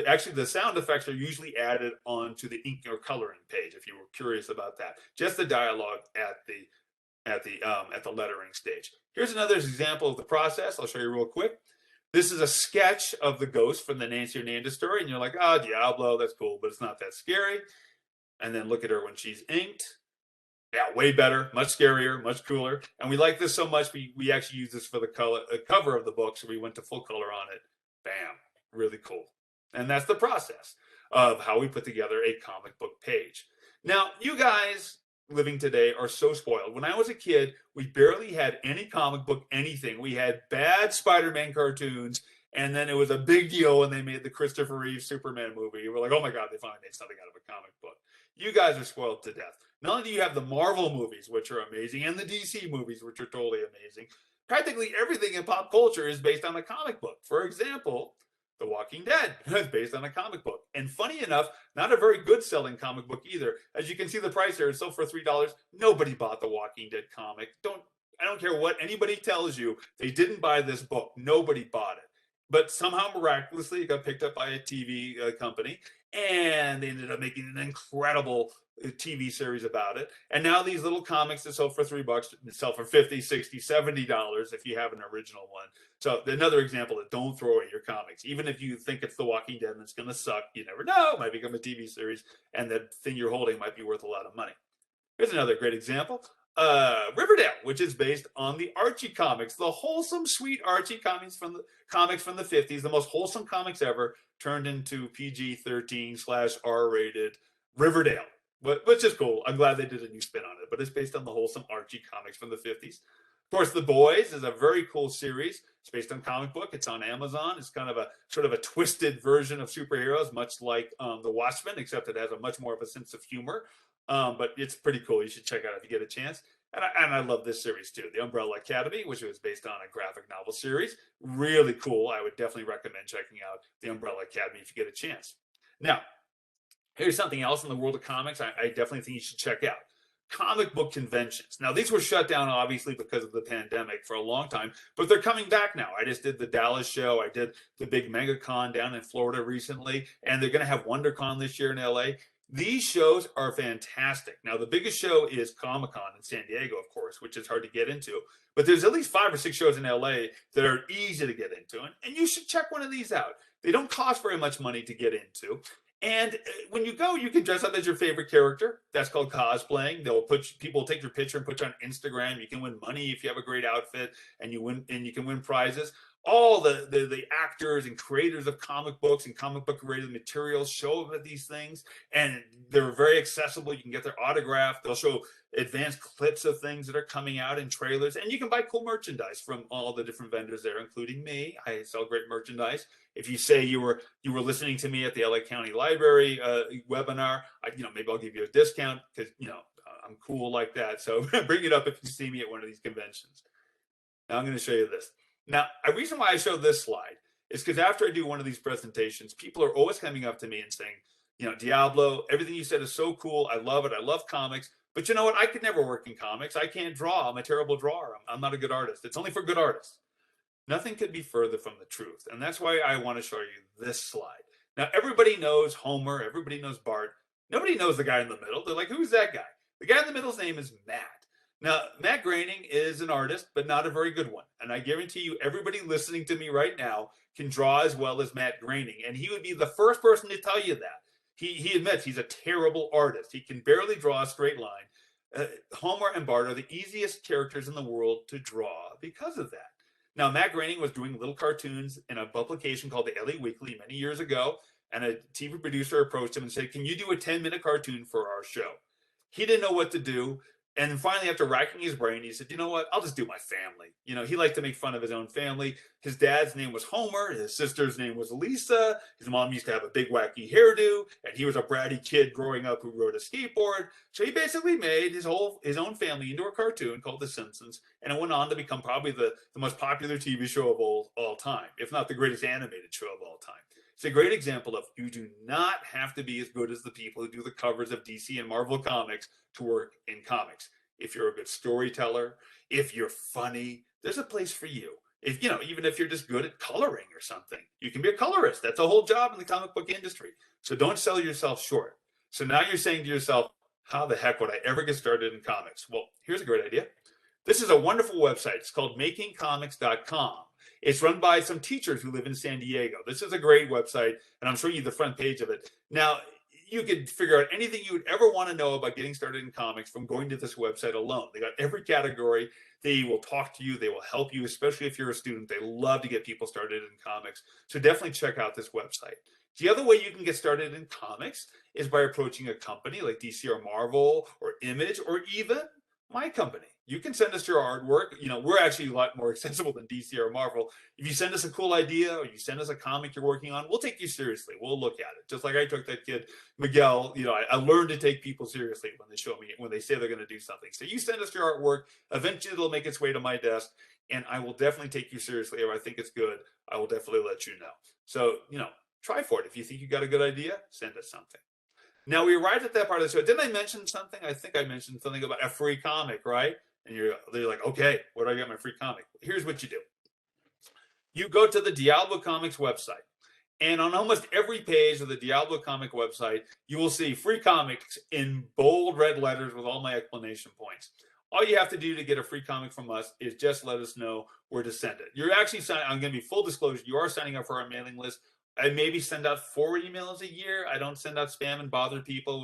Actually, the sound effects are usually added onto the ink or coloring page, if you were curious about that. Just the dialogue at the lettering stage. Here's another example of the process. I'll show you real quick. This is a sketch of the ghost from the Nancy Hernandez story, and you're like, oh, Diablo, that's cool, but it's not that scary. And then look at her when she's inked. Yeah, way better, much scarier, much cooler. And we like this so much, we actually use this for the cover of the book, so we went to full color on it. Bam, really cool. And that's the process of how we put together a comic book page. Now, you guys living today are so spoiled. When I was a kid, we barely had any comic book, anything. We had bad Spider-Man cartoons, and then it was a big deal when they made the Christopher Reeve Superman movie. We're like, oh my God, they finally made something out of a comic book. You guys are spoiled to death. Not only do you have the Marvel movies, which are amazing, and the DC movies, which are totally amazing, practically everything in pop culture is based on a comic book. For example, The Walking Dead is based on a comic book. And funny enough, not a very good selling comic book either. As you can see the price here, it's sold for $3. Nobody bought the Walking Dead comic. I don't care what anybody tells you, they didn't buy this book. Nobody bought it. But somehow miraculously it got picked up by a TV company, and they ended up making an incredible TV series about it. And now these little comics that sell for $3 sell for $50, $60, $70 if you have an original one. So another example of don't throw away your comics. Even if you think it's The Walking Dead and it's going to suck, you never know. It might become a TV series, and the thing you're holding might be worth a lot of money. Here's another great example. Riverdale, which is based on the Archie comics, the wholesome, sweet Archie comics from the 50s, the most wholesome comics ever, turned into PG-13/R-rated Riverdale, which is cool. I'm glad they did a new spin on it, but it's based on the wholesome Archie comics from the 50s. Of course, The Boys is a very cool series. It's based on comic book. It's on Amazon. It's kind of a sort of a twisted version of superheroes, much like The Watchman, except it has a much more of a sense of humor. But it's pretty cool. You should check out if you get a chance. And I love this series too. The Umbrella Academy, which was based on a graphic novel series. Really cool. I would definitely recommend checking out the Umbrella Academy if you get a chance. Now, here's something else in the world of comics I definitely think you should check out. Comic book conventions. Now, these were shut down, obviously, because of the pandemic for a long time, but they're coming back now. I just did the Dallas show. I did the big Manga Con down in Florida recently, and they're going to have Wondercon this year in LA. These shows are fantastic. Now, the biggest show is Comic-Con in San Diego, of course, which is hard to get into. But there's at least 5 or 6 shows in LA that are easy to get into, and you should check one of these out. They don't cost very much money to get into. And when you go, you can dress up as your favorite character. That's called cosplaying. People will take your picture and put you on Instagram. You can win money if you have a great outfit, and you can win prizes. All the actors and creators of comic books and comic book related materials show up at these things, and they're very accessible. You can get their autograph. They'll show advanced clips of things that are coming out in trailers, and you can buy cool merchandise from all the different vendors there, including me. I sell great merchandise. If you say you were listening to me at the LA County Library webinar, maybe I'll give you a discount because I'm cool like that. So bring it up if you see me at one of these conventions. Now I'm going to show you this. Now, a reason why I show this slide is because after I do one of these presentations, people are always coming up to me and saying, Diablo, everything you said is so cool. I love it. I love comics. But you know what? I could never work in comics. I can't draw. I'm a terrible drawer. I'm not a good artist. It's only for good artists. Nothing could be further from the truth. And that's why I want to show you this slide. Now, everybody knows Homer. Everybody knows Bart. Nobody knows the guy in the middle. They're like, who's that guy? The guy in the middle's name is Matt. Now, Matt Groening is an artist, but not a very good one. And I guarantee you, everybody listening to me right now can draw as well as Matt Groening. And he would be the first person to tell you that. He admits he's a terrible artist. He can barely draw a straight line. Homer and Bart are the easiest characters in the world to draw because of that. Now, Matt Groening was doing little cartoons in a publication called the LA Weekly many years ago, and a TV producer approached him and said, can you do a 10-minute cartoon for our show? He didn't know what to do. And then finally, after racking his brain, he said, you know what? I'll just do my family. He liked to make fun of his own family. His dad's name was Homer. His sister's name was Lisa. His mom used to have a big wacky hairdo. And he was a bratty kid growing up who rode a skateboard. So he basically made his own family into a cartoon called The Simpsons. And it went on to become probably the most popular TV show of all time, if not the greatest animated show of all time. It's a great example of you do not have to be as good as the people who do the covers of DC and Marvel comics to work in comics. If you're a good storyteller, if you're funny, there's a place for you. Even if you're just good at coloring or something, you can be a colorist. That's a whole job in the comic book industry. So don't sell yourself short. So now you're saying to yourself, how the heck would I ever get started in comics? Well, here's a great idea. This is a wonderful website. It's called makingcomics.com. It's run by some teachers who live in San Diego. This is a great website, and I'm showing you the front page of it. Now, you could figure out anything you would ever want to know about getting started in comics from going to this website alone. They got every category. They will talk to you. They will help you, especially if you're a student. They love to get people started in comics. So definitely check out this website. The other way you can get started in comics is by approaching a company like DC or Marvel or Image or even my company. You can send us your artwork. We're actually a lot more accessible than DC or Marvel. If you send us a cool idea or you send us a comic you're working on, we'll take you seriously. We'll look at it. Just like I took that kid, Miguel. I learned to take people seriously when they say they're going to do something. So you send us your artwork. Eventually it'll make its way to my desk and I will definitely take you seriously. If I think it's good, I will definitely let you know. So, try for it. If you think you got a good idea, send us something. Now we arrived at that part of the show. Didn't I mention something? I think I mentioned something about a free comic, right? And they're like, okay, where do I get my free comic? Here's what you do. You go to the Diablo Comics website. And on almost every page of the Diablo comic website, you will see free comics in bold red letters with all my explanation points. All you have to do to get a free comic from us is just let us know where to send it. You're actually signing, I'm going to be full disclosure, you are signing up for our mailing list. I maybe send out 4 emails a year. I don't send out spam and bother people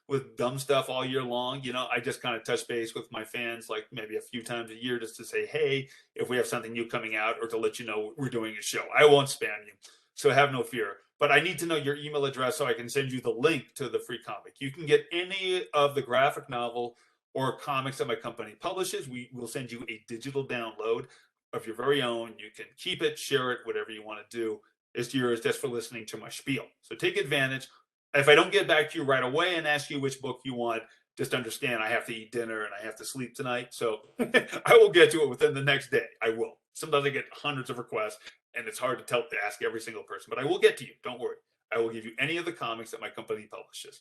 with dumb stuff all year long. I just kind of touch base with my fans like maybe a few times a year just to say, hey, if we have something new coming out or to let you know we're doing a show. I won't spam you. So have no fear. But I need to know your email address so I can send you the link to the free comic. You can get any of the graphic novel or comics that my company publishes. We will send you a digital download of your very own. You can keep it, share it, whatever you want to do. It's yours just for listening to my spiel. So take advantage. If I don't get back to you right away and ask you which book you want, just understand I have to eat dinner and I have to sleep tonight. So I will get to it within the next day. I will. Sometimes I get hundreds of requests and it's hard to ask every single person, but I will get to you. Don't worry. I will give you any of the comics that my company publishes.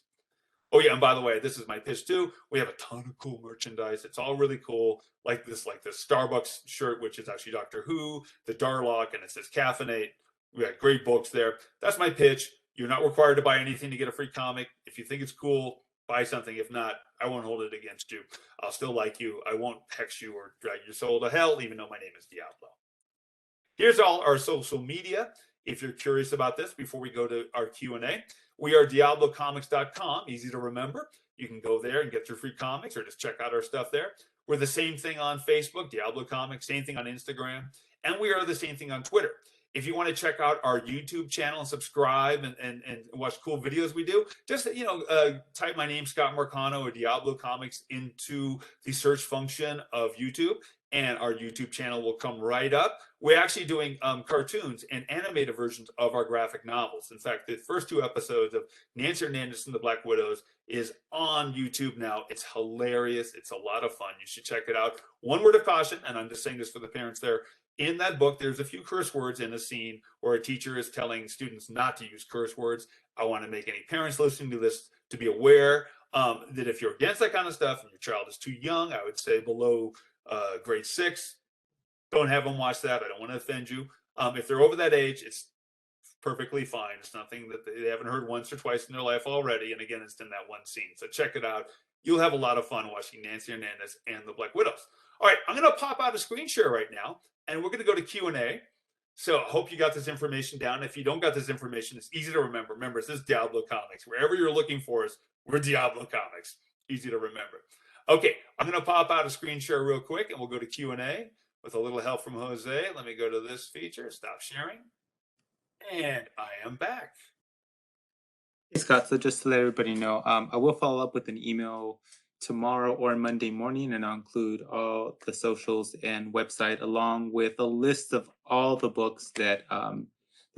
Oh yeah, and by the way, this is my pitch too. We have a ton of cool merchandise. It's all really cool, like this Starbucks shirt, which is actually Doctor Who, the Darlock, and it says caffeinate. We got great books there. That's my pitch. You're not required to buy anything to get a free comic. If you think it's cool, buy something. If not, I won't hold it against you. I'll still like you. I won't hex you or drag your soul to hell, even though my name is Diablo. Here's all our social media. If you're curious about this, before we go to our Q&A, we are DiabloComics.com. Easy to remember. You can go there and get your free comics or just check out our stuff there. We're the same thing on Facebook, Diablo Comics, same thing on Instagram, and we are the same thing on Twitter. If you want to check out our YouTube channel and subscribe and watch cool videos we do, just type my name, Scott Marcano or Diablo Comics into the search function of YouTube, and our YouTube channel will come right up. We're actually doing cartoons and animated versions of our graphic novels. In fact, the first 2 episodes of Nancy Hernandez and the Black Widows is on YouTube now. It's hilarious. It's a lot of fun. You should check it out. One word of caution, and I'm just saying this for the parents there. In that book, there's a few curse words in a scene where a teacher is telling students not to use curse words. I want to make any parents listening to this to be aware that if you're against that kind of stuff and your child is too young, I would say below grade 6, don't have them watch that. I don't want to offend you. If they're over that age, it's perfectly fine. It's nothing that they haven't heard once or twice in their life already. And again, it's in that one scene. So check it out. You'll have a lot of fun watching Nancy Hernandez and the Black Widows. All right, I'm going to pop out a screen share right now, and we're going to go to Q&A. So I hope you got this information down. If you don't got this information, it's easy to remember. Remember, this is Diablo Comics. Wherever you're looking for us, we're Diablo Comics. Easy to remember. Okay, I'm going to pop out a screen share real quick, and we'll go to Q&A with a little help from Jose. Let me go to this feature, stop sharing, and I am back. Hey Scott, so just to let everybody know, I will follow up with an email tomorrow or Monday morning, and I'll include all the socials and website along with a list of all the books that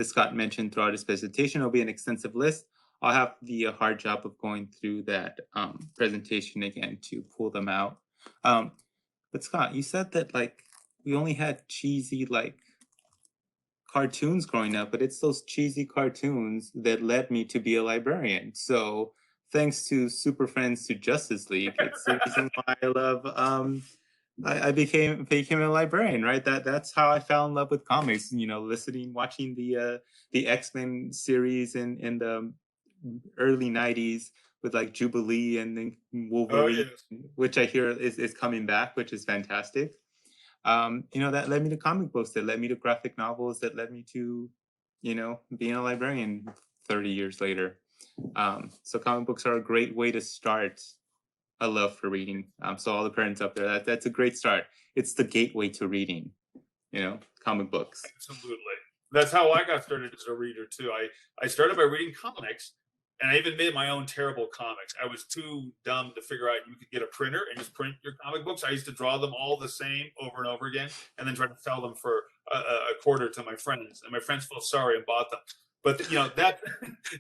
Scott mentioned throughout his presentation. It'll be an extensive list. I'll have the hard job of going through that presentation again to pull them out. But Scott, you said that we only had cheesy cartoons growing up, but it's those cheesy cartoons that led me to be a librarian. So thanks to Super Friends to Justice League, it's the reason why I love I became a librarian, right? That's how I fell in love with comics. Watching the X-Men series in the early '90s with Jubilee and then Wolverine, which I hear is coming back, which is fantastic. That led me to comic books, that led me to graphic novels, that led me to, being a librarian 30 years later. So comic books are a great way to start a love for reading. So all the parents up there, that's a great start. It's the gateway to reading, comic books. Absolutely. That's how I got started as a reader too. I started by reading comics, and I even made my own terrible comics. I was too dumb to figure out you could get a printer and just print your comic books. I used to draw them all the same over and over again, and then try to sell them for a quarter to my friends, and my friends felt sorry and bought them. But that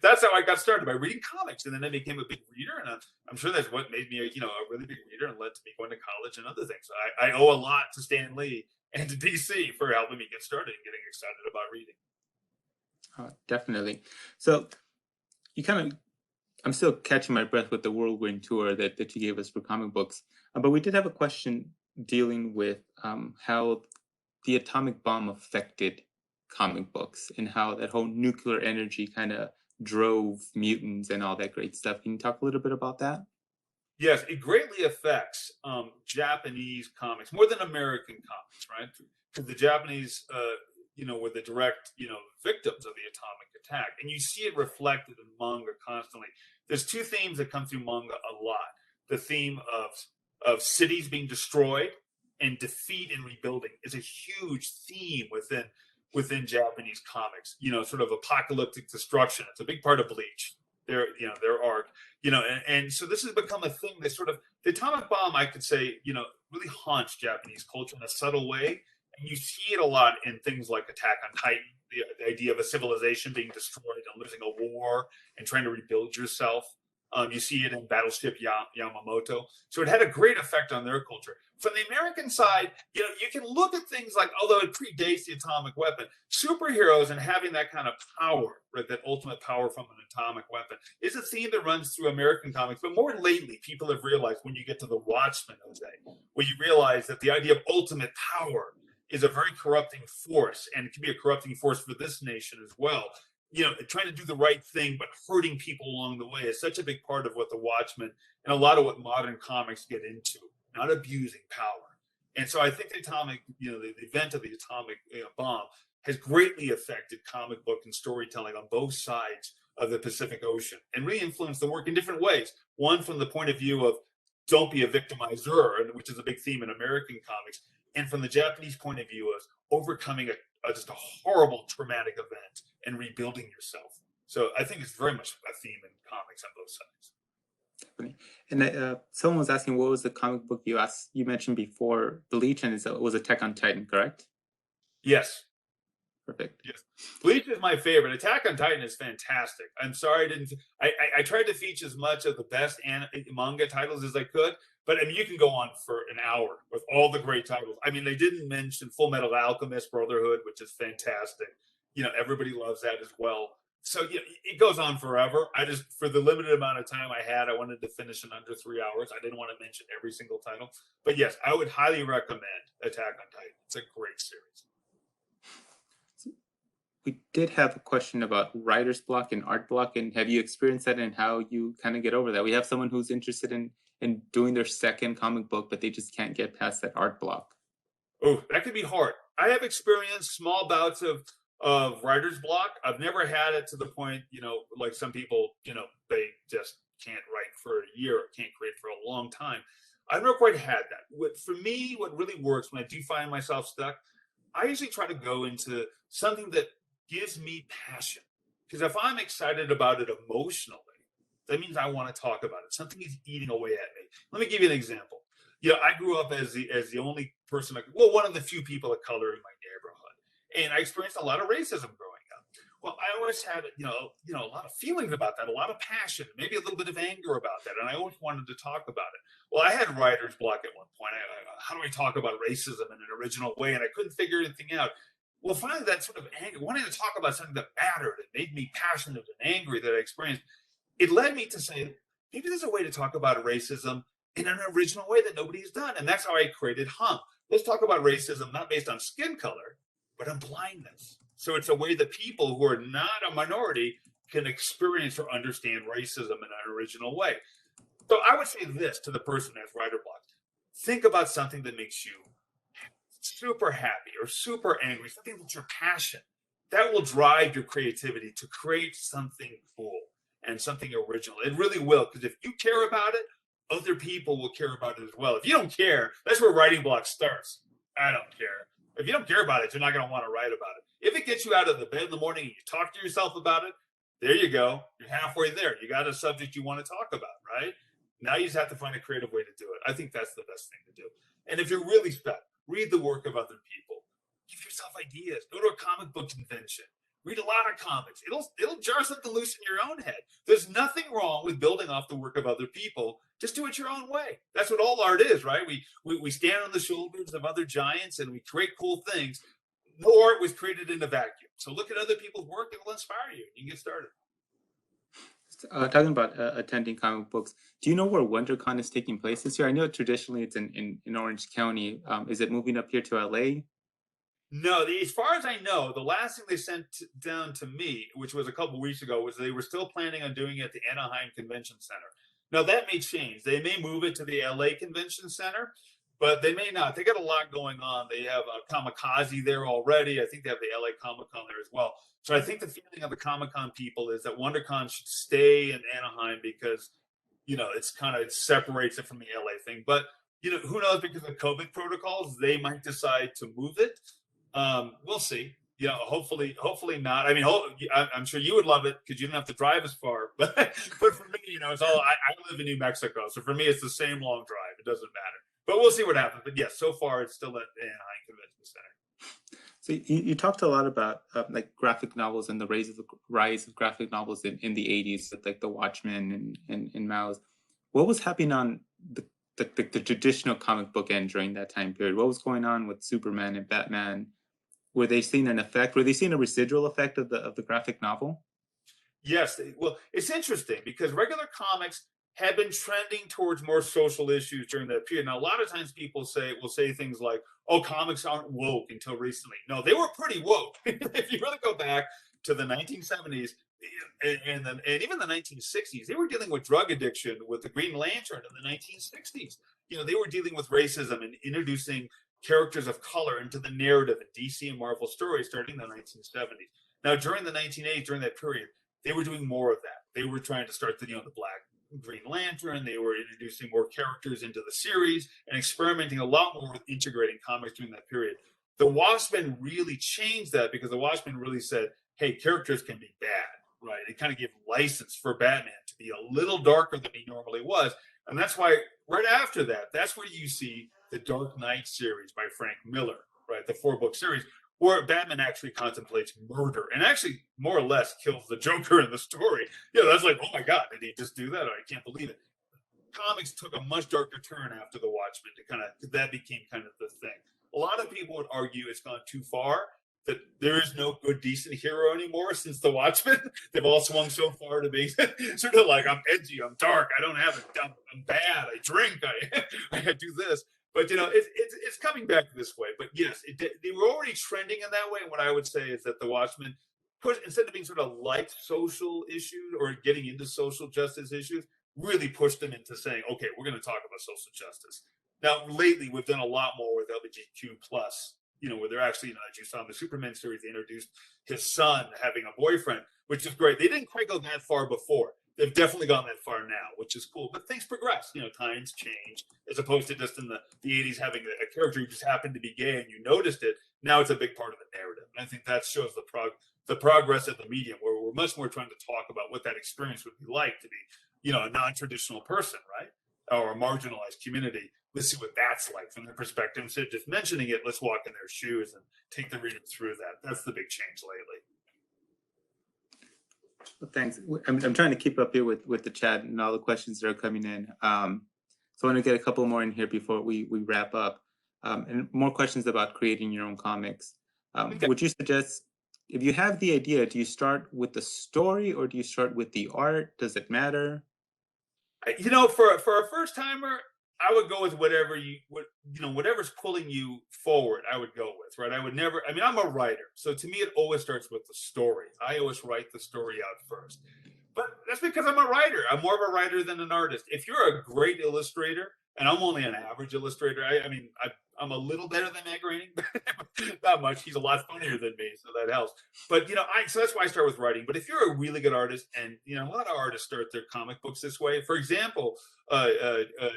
that's how I got started, by reading comics, and then I became a big reader, and I'm sure that's what made me a really big reader and led to me going to college and other things. I owe a lot to Stan Lee and to DC for helping me get started and getting excited about reading. Definitely. So you kind of, I'm still catching my breath with the whirlwind tour that you gave us for comic books. But we did have a question dealing with how the atomic bomb affected comic books and how that whole nuclear energy kind of drove mutants and all that great stuff. Can you talk a little bit about that? Yes, it greatly affects Japanese comics more than American comics, right? Because the Japanese, were the direct, victims of the atomic attack, and you see it reflected in manga constantly. There's two themes that come through manga a lot: the theme of cities being destroyed and defeat and rebuilding is a huge theme within Japanese comics. Sort of apocalyptic destruction. It's a big part of Bleach. Their arc. And so this has become a thing that sort of, the atomic bomb, I could say, really haunts Japanese culture in a subtle way. And you see it a lot in things like Attack on Titan, the idea of a civilization being destroyed and losing a war and trying to rebuild yourself. You see it in Battleship Yamamoto. So it had a great effect on their culture. From the American side, you can look at things like, although it predates the atomic weapon, superheroes and having that kind of power, right, that ultimate power from an atomic weapon, is a theme that runs through American comics. But more lately, people have realized, when you get to the Watchman, Jose, where you realize that the idea of ultimate power is a very corrupting force, and it can be a corrupting force for this nation as well. Trying to do the right thing, but hurting people along the way is such a big part of what the Watchmen and a lot of what modern comics get into, not abusing power. And so I think the event of the atomic bomb has greatly affected comic book and storytelling on both sides of the Pacific Ocean, and really influenced the work in different ways. One, from the point of view of don't be a victimizer, which is a big theme in American comics, and from the Japanese point of view of overcoming just a horrible traumatic event and rebuilding yourself. So I think it's very much a theme in comics on both sides. Definitely. And someone was asking, what was the comic book you mentioned before Bleach, and it was Attack on Titan, correct? Yes. Perfect. Yes. Bleach is my favorite. Attack on Titan is fantastic. I'm sorry I tried to feature as much of the best manga titles as I could, but I mean, you can go on for an hour with all the great titles. I mean, they didn't mention Full Metal Alchemist Brotherhood, which is fantastic. Everybody loves that as well. So it goes on forever. I just, for the limited amount of time I had, I wanted to finish in under 3 hours. I didn't want to mention every single title, but yes, I would highly recommend Attack on Titan. It's a great series. We did have a question about writer's block and art block, and have you experienced that and how you kind of get over that? We have someone who's interested in doing their second comic book, but they just can't get past that art block. Oh, that could be hard. I have experienced small bouts of writer's block. I've never had it to the point, like some people, they just can't write for a year or can't create for a long time. I've never quite had that. For me, what really works when I do find myself stuck, I usually try to go into something that gives me passion. Because if I'm excited about it emotionally, that means I want to talk about it. Something is eating away at me. Let me give you an example. I grew up as the only person, one of the few people of color in my neighborhood, and I experienced a lot of racism growing up. Well, I always had a lot of feelings about that, a lot of passion, maybe a little bit of anger about that, and I always wanted to talk about it. Well, I had writer's block at one point. How do I talk about racism in an original way? And I couldn't figure anything out. Well, finally, that sort of anger, wanting to talk about something that mattered, it made me passionate and angry that I experienced. It led me to say, maybe there's a way to talk about racism in an original way that nobody's done. And that's how I created Hum. Let's talk about racism, not based on skin color, but on blindness. So it's a way that people who are not a minority can experience or understand racism in an original way. So I would say this to the person that's writer block. Think about something that makes you super happy or super angry, something that's your passion. That will drive your creativity to create something cool and something original. It really will, because if you care about it, other people will care about it as well. If you don't care, that's where writing block starts. I don't care. If you don't care about it, you're not going to want to write about it. If it gets you out of the bed in the morning and you talk to yourself about it, there you go. You're halfway there. You got a subject you want to talk about, right? Now you just have to find a creative way to do it. I think that's the best thing to do. And if you're really stuck, read the work of other people. Give yourself ideas. Go to a comic book convention. Read a lot of comics. It'll jar something loose in your own head. There's nothing wrong with building off the work of other people. Just do it your own way. That's what all art is, right? We stand on the shoulders of other giants and we create cool things. No art was created in a vacuum. So look at other people's work; it will inspire you. You can get started. Talking about attending comic books, do you know where Wondercon is taking place this year? I know traditionally it's in Orange County. Is it moving up here to LA? No, as far as I know, the last thing they sent down to me, which was a couple weeks ago, was they were still planning on doing it at the Anaheim Convention Center. Now that may change. They may move it to the LA Convention Center, but they may not. They got a lot going on. They have a Kamikaze there already. I think they have the LA Comic Con there as well. So I think the feeling of the Comic Con people is that WonderCon should stay in Anaheim because, it separates it from the LA thing. But, who knows, because of COVID protocols, they might decide to move it. We'll see. Hopefully not. I mean, I'm sure you would love it because you don't have to drive as far. But for me, it's all. I live in New Mexico, so for me, it's the same long drive. It doesn't matter. But we'll see what happens. But yes, so far it's still at the Anaheim Convention Center. So you talked a lot about like graphic novels and the rise of graphic novels in the 80s, with like the Watchmen and Mouse. What was happening on the traditional comic book end during that time period? What was going on with Superman and Batman? Were they seeing an effect? Were they seeing a residual effect of the graphic novel? Yes. Well, it's interesting because regular comics had been trending towards more social issues during that period. Now, a lot of times people will say things like, "Oh, comics aren't woke" until recently. No, they were pretty woke. If you really go back to the 1970s and even the 1960s, they were dealing with drug addiction with the Green Lantern in the 1960s. They were dealing with racism and introducing characters of color into the narrative in DC and Marvel stories starting in the 1970s. Now, during the 1980s, during that period, they were doing more of that. They were trying to start the Black Green Lantern. They were introducing more characters into the series and experimenting a lot more with integrating comics during that period. The Watchmen really changed that because the Watchmen really said, hey, characters can be bad, right? It kind of gave license for Batman to be a little darker than he normally was. And that's why right after that, that's where you see the Dark Knight series by Frank Miller, right? The 4-book series where Batman actually contemplates murder and actually more or less kills the Joker in the story. That's like, oh my God, did he just do that? I can't believe it. Comics took a much darker turn after the Watchmen that became kind of the thing. A lot of people would argue it's gone too far, that there is no good, decent hero anymore since the Watchmen. They've all swung so far to being sort of like, I'm edgy, I'm dark, I don't have it, I'm bad, I drink, I do this. But it's coming back this way. But yes, they were already trending in that way. And what I would say is that the Watchmen, instead of being sort of light social issues or getting into social justice issues, really pushed them into saying, okay, we're going to talk about social justice. Now, lately, we've done a lot more with LGBTQ plus. Where they're actually, as you saw in the Superman series, they introduced his son having a boyfriend, which is great. They didn't quite go that far before. They've definitely gone that far now, which is cool. But things progress. Times change, as opposed to just in the 80s having a character who just happened to be gay and you noticed it. Now it's a big part of the narrative. And I think that shows the progress of the medium, where we're much more trying to talk about what that experience would be like to be, a non-traditional person, right? Or a marginalized community. Let's see what that's like from their perspective. Instead of just mentioning it, let's walk in their shoes and take the reader through that. That's the big change lately. Well, thanks. I'm trying to keep up here with the chat and all the questions that are coming in. So I want to get a couple more in here before we wrap up. And more questions about creating your own comics. Okay. Would you suggest, if you have the idea, do you start with the story or do you start with the art? Does it matter? For a first timer, I would go with whatever's pulling you forward, I would go with, right? I'm a writer. So to me, it always starts with the story. I always write the story out first. But that's because I'm a writer. I'm more of a writer than an artist. If you're a great illustrator, and I'm only an average illustrator, I'm a little better than Matt Groening, not much. He's a lot funnier than me, so that helps. But so that's why I start with writing. But if you're a really good artist, and a lot of artists start their comic books this way. For example,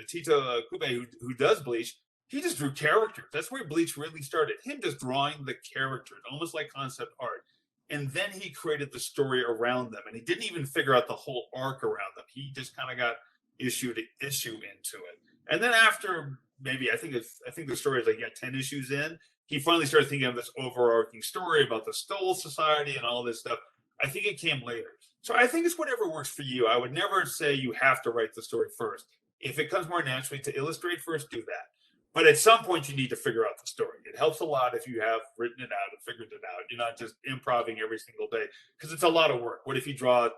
Tito Kube, who does Bleach, he just drew characters. That's where Bleach really started. Him just drawing the characters, almost like concept art. And then he created the story around them. And he didn't even figure out the whole arc around them. He just kind of got issue to issue into it. And then after maybe I think the story is like 10 issues in, he finally started thinking of this overarching story about the Stole Society and all this stuff. I think it came later. So I think it's whatever works for you. I would never say you have to write the story first. If it comes more naturally to illustrate first, do that. But at some point, you need to figure out the story. It helps a lot if you have written it out and figured it out. You're not just improvising every single day because it's a lot of work. What if you draw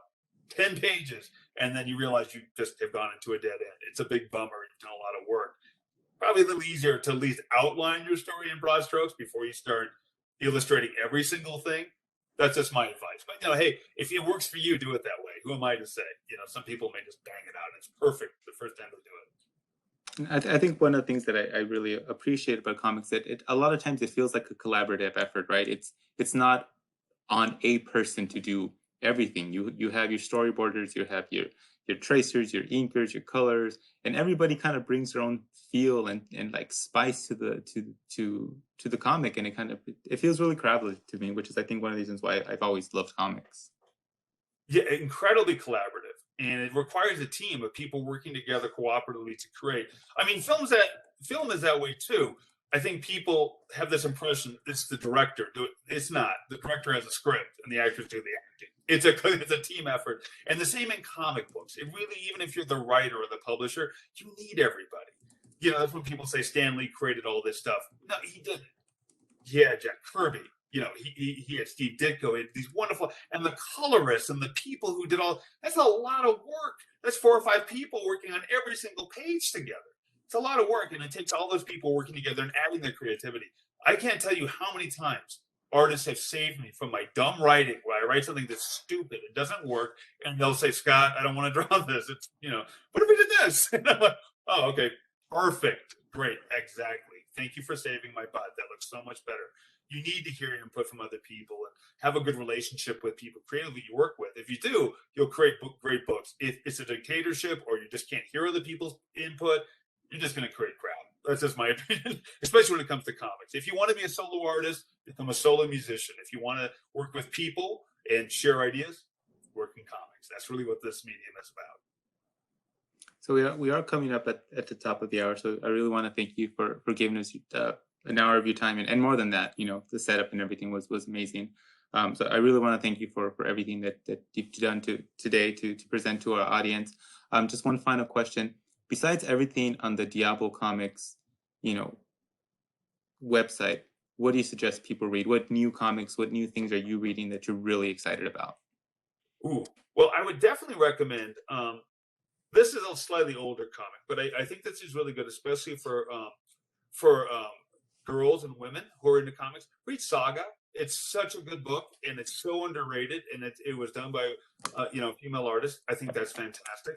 10 pages and then you realize you just have gone into a dead end? It's a big bummer. You've done a lot of work. Probably a little easier to at least outline your story in broad strokes before you start illustrating every single thing. That's just my advice. But hey, if it works for you, do it that way. Who am I to say? Some people may just bang it out and it's perfect the first time they do it. I think one of the things that I really appreciate about comics that a lot of times it feels like a collaborative effort, right? It's not on a person to do everything. You have your storyboarders, you have your tracers, your inkers, your colors, and everybody kind of brings their own feel and like spice to the comic, and it feels really collaborative to me, which is I think one of the reasons why I've always loved comics. Yeah, incredibly collaborative. And it requires a team of people working together cooperatively to create. I mean, film is that way too. I think people have this impression it's the director. It's not. The director has a script and the actors do the acting. It's a team effort. And the same in comic books. It really, even if you're the writer or the publisher, you need everybody. That's when people say Stan Lee created all this stuff. No, he didn't. Yeah, Jack Kirby. He had Steve Ditko, these wonderful, and the colorists and the people who did that's a lot of work. That's 4 or 5 people working on every single page together. It's a lot of work, and it takes all those people working together and adding their creativity. I can't tell you how many times artists have saved me from my dumb writing where I write something that's stupid, it doesn't work, and they'll say, Scott, I don't want to draw this. It's, what if we did this? And I'm like, oh, okay, perfect, great, exactly. Thank you for saving my butt. That looks so much better. You need to hear input from other people and have a good relationship with people creatively you work with. If you do, you'll create great books. If it's a dictatorship or you just can't hear other people's input, you're just going to create crap. That's just my opinion, especially when it comes to comics. If you want to be a solo artist, become a solo musician. If you want to work with people and share ideas, work in comics. That's really what this medium is about. So we are coming up at the top of the hour. So I really want to thank you for giving us an hour of your time, and more than that, the setup and everything was amazing. So I really want to thank you for everything that you've done today to present to our audience. Just one final question. Besides everything on the Diablo Comics, website, what do you suggest people read? What new comics, what new things are you reading that you're really excited about? Ooh, well, I would definitely recommend. This is a slightly older comic, but I think this is really good, especially for girls and women who are into comics. Read Saga. It's such a good book, and it's so underrated, and it was done by female artist. I think that's fantastic.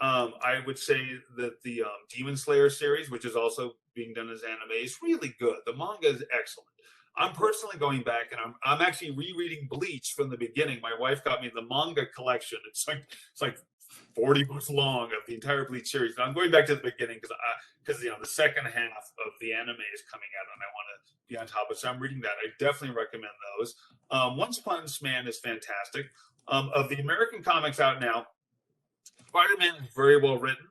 I would say that the Demon Slayer series, which is also being done as anime, is really good. The manga is excellent. I'm personally going back, and I'm actually rereading Bleach from the beginning. My wife got me the manga collection. It's like 40 books long of the entire Bleach series. And I'm going back to the beginning because the second half of the anime is coming out, and I want to be on top of it. So I'm reading that. I definitely recommend those. One Punch Man is fantastic. Of the American comics out now, Spider-Man is very well written.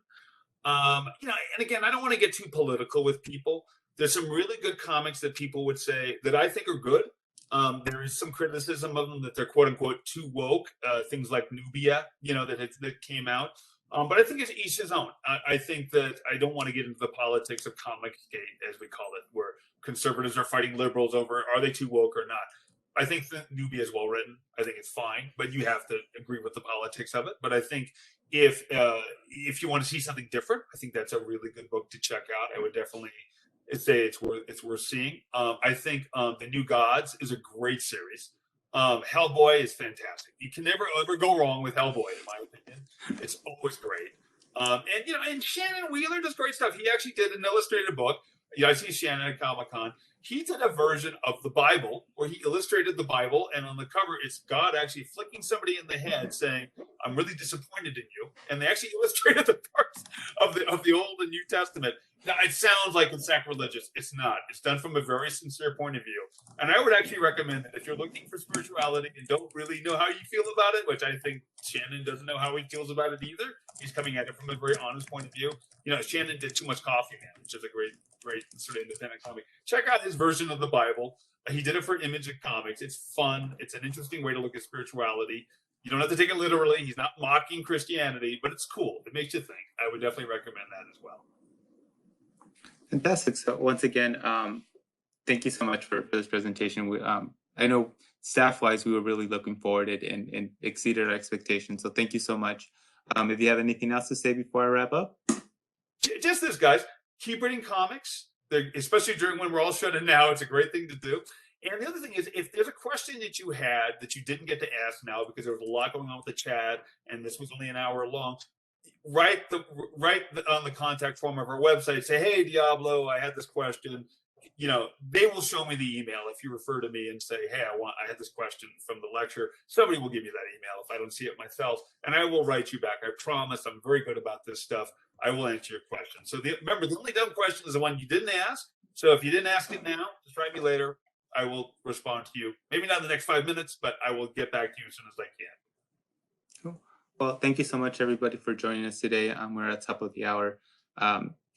And again, I don't want to get too political with people. There's some really good comics that people would say that I think are good. There is some criticism of them that they're quote unquote too woke. Things like Nubia, that came out. But I think it's each his own. I think that I don't want to get into the politics of comic gate, as we call it, where conservatives are fighting liberals over are they too woke or not. I think that Nubia is well written. I think it's fine, but you have to agree with the politics of it. But I think if you want to see something different, I think that's a really good book to check out. I would definitely say it's worth seeing. I think The New Gods is a great series. Hellboy is fantastic. You can never ever go wrong with Hellboy, in my opinion. It's always great. And Shannon Wheeler does great stuff. He actually did an illustrated book. I see Shannon at Comic-Con. He did a version of the Bible where he illustrated the Bible, and on the cover, it's God actually flicking somebody in the head saying, I'm really disappointed in you. And they actually illustrated the parts of the Old and New Testament. Now, it sounds like it's sacrilegious. It's not. It's done from a very sincere point of view. And I would actually recommend that if you're looking for spirituality and don't really know how you feel about it, which I think Shannon doesn't know how he feels about it either. He's coming at it from a very honest point of view. You know, Shannon did Too Much Coffee Man, which is a great sort of independent comic. Check out his version of the Bible. He did it for Image Comics. It's fun. It's an interesting way to look at spirituality. You don't have to take it literally. He's not mocking Christianity, but it's cool. It makes you think. I would definitely recommend that as well. Fantastic. So once again, thank you so much for this presentation. I know staff-wise, we were really looking forward to it and exceeded our expectations. So thank you so much. If you have anything else to say before I wrap up? Just this, guys. Keep reading comics, especially during when we're all shut in now. It's a great thing to do. And the other thing is, if there's a question that you had that you didn't get to ask now because there was a lot going on with the chat and this was only an hour long, write on the contact form of our website. Say, hey, Diablo, I had this question. You know, they will show me the email if you refer to me and say, hey, I had this question from the lecture. Somebody will give me that email if I don't see it myself, and I will write you back. I promise. I'm very good about this stuff. I will answer your question. So remember, the only dumb question is the one you didn't ask. So if you didn't ask it now, just write me later. I will respond to you. Maybe not in the next 5 minutes, but I will get back to you as soon as I can. Cool. Well, thank you so much, everybody, for joining us today. We're at the top of the hour.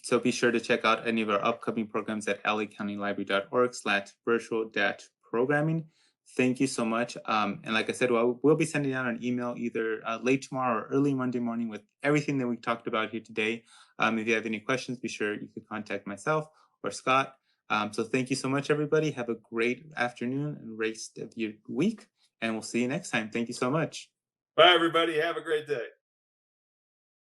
So be sure to check out any of our upcoming programs at lacountylibrary.org/virtual-programming. Thank you so much. And like I said, we'll be sending out an email either late tomorrow or early Monday morning with everything that we talked about here today. If you have any questions, be sure you can contact myself or Scott. So thank you so much, everybody. Have a great afternoon and rest of your week. And we'll see you next time. Thank you so much. Bye, everybody. Have a great day.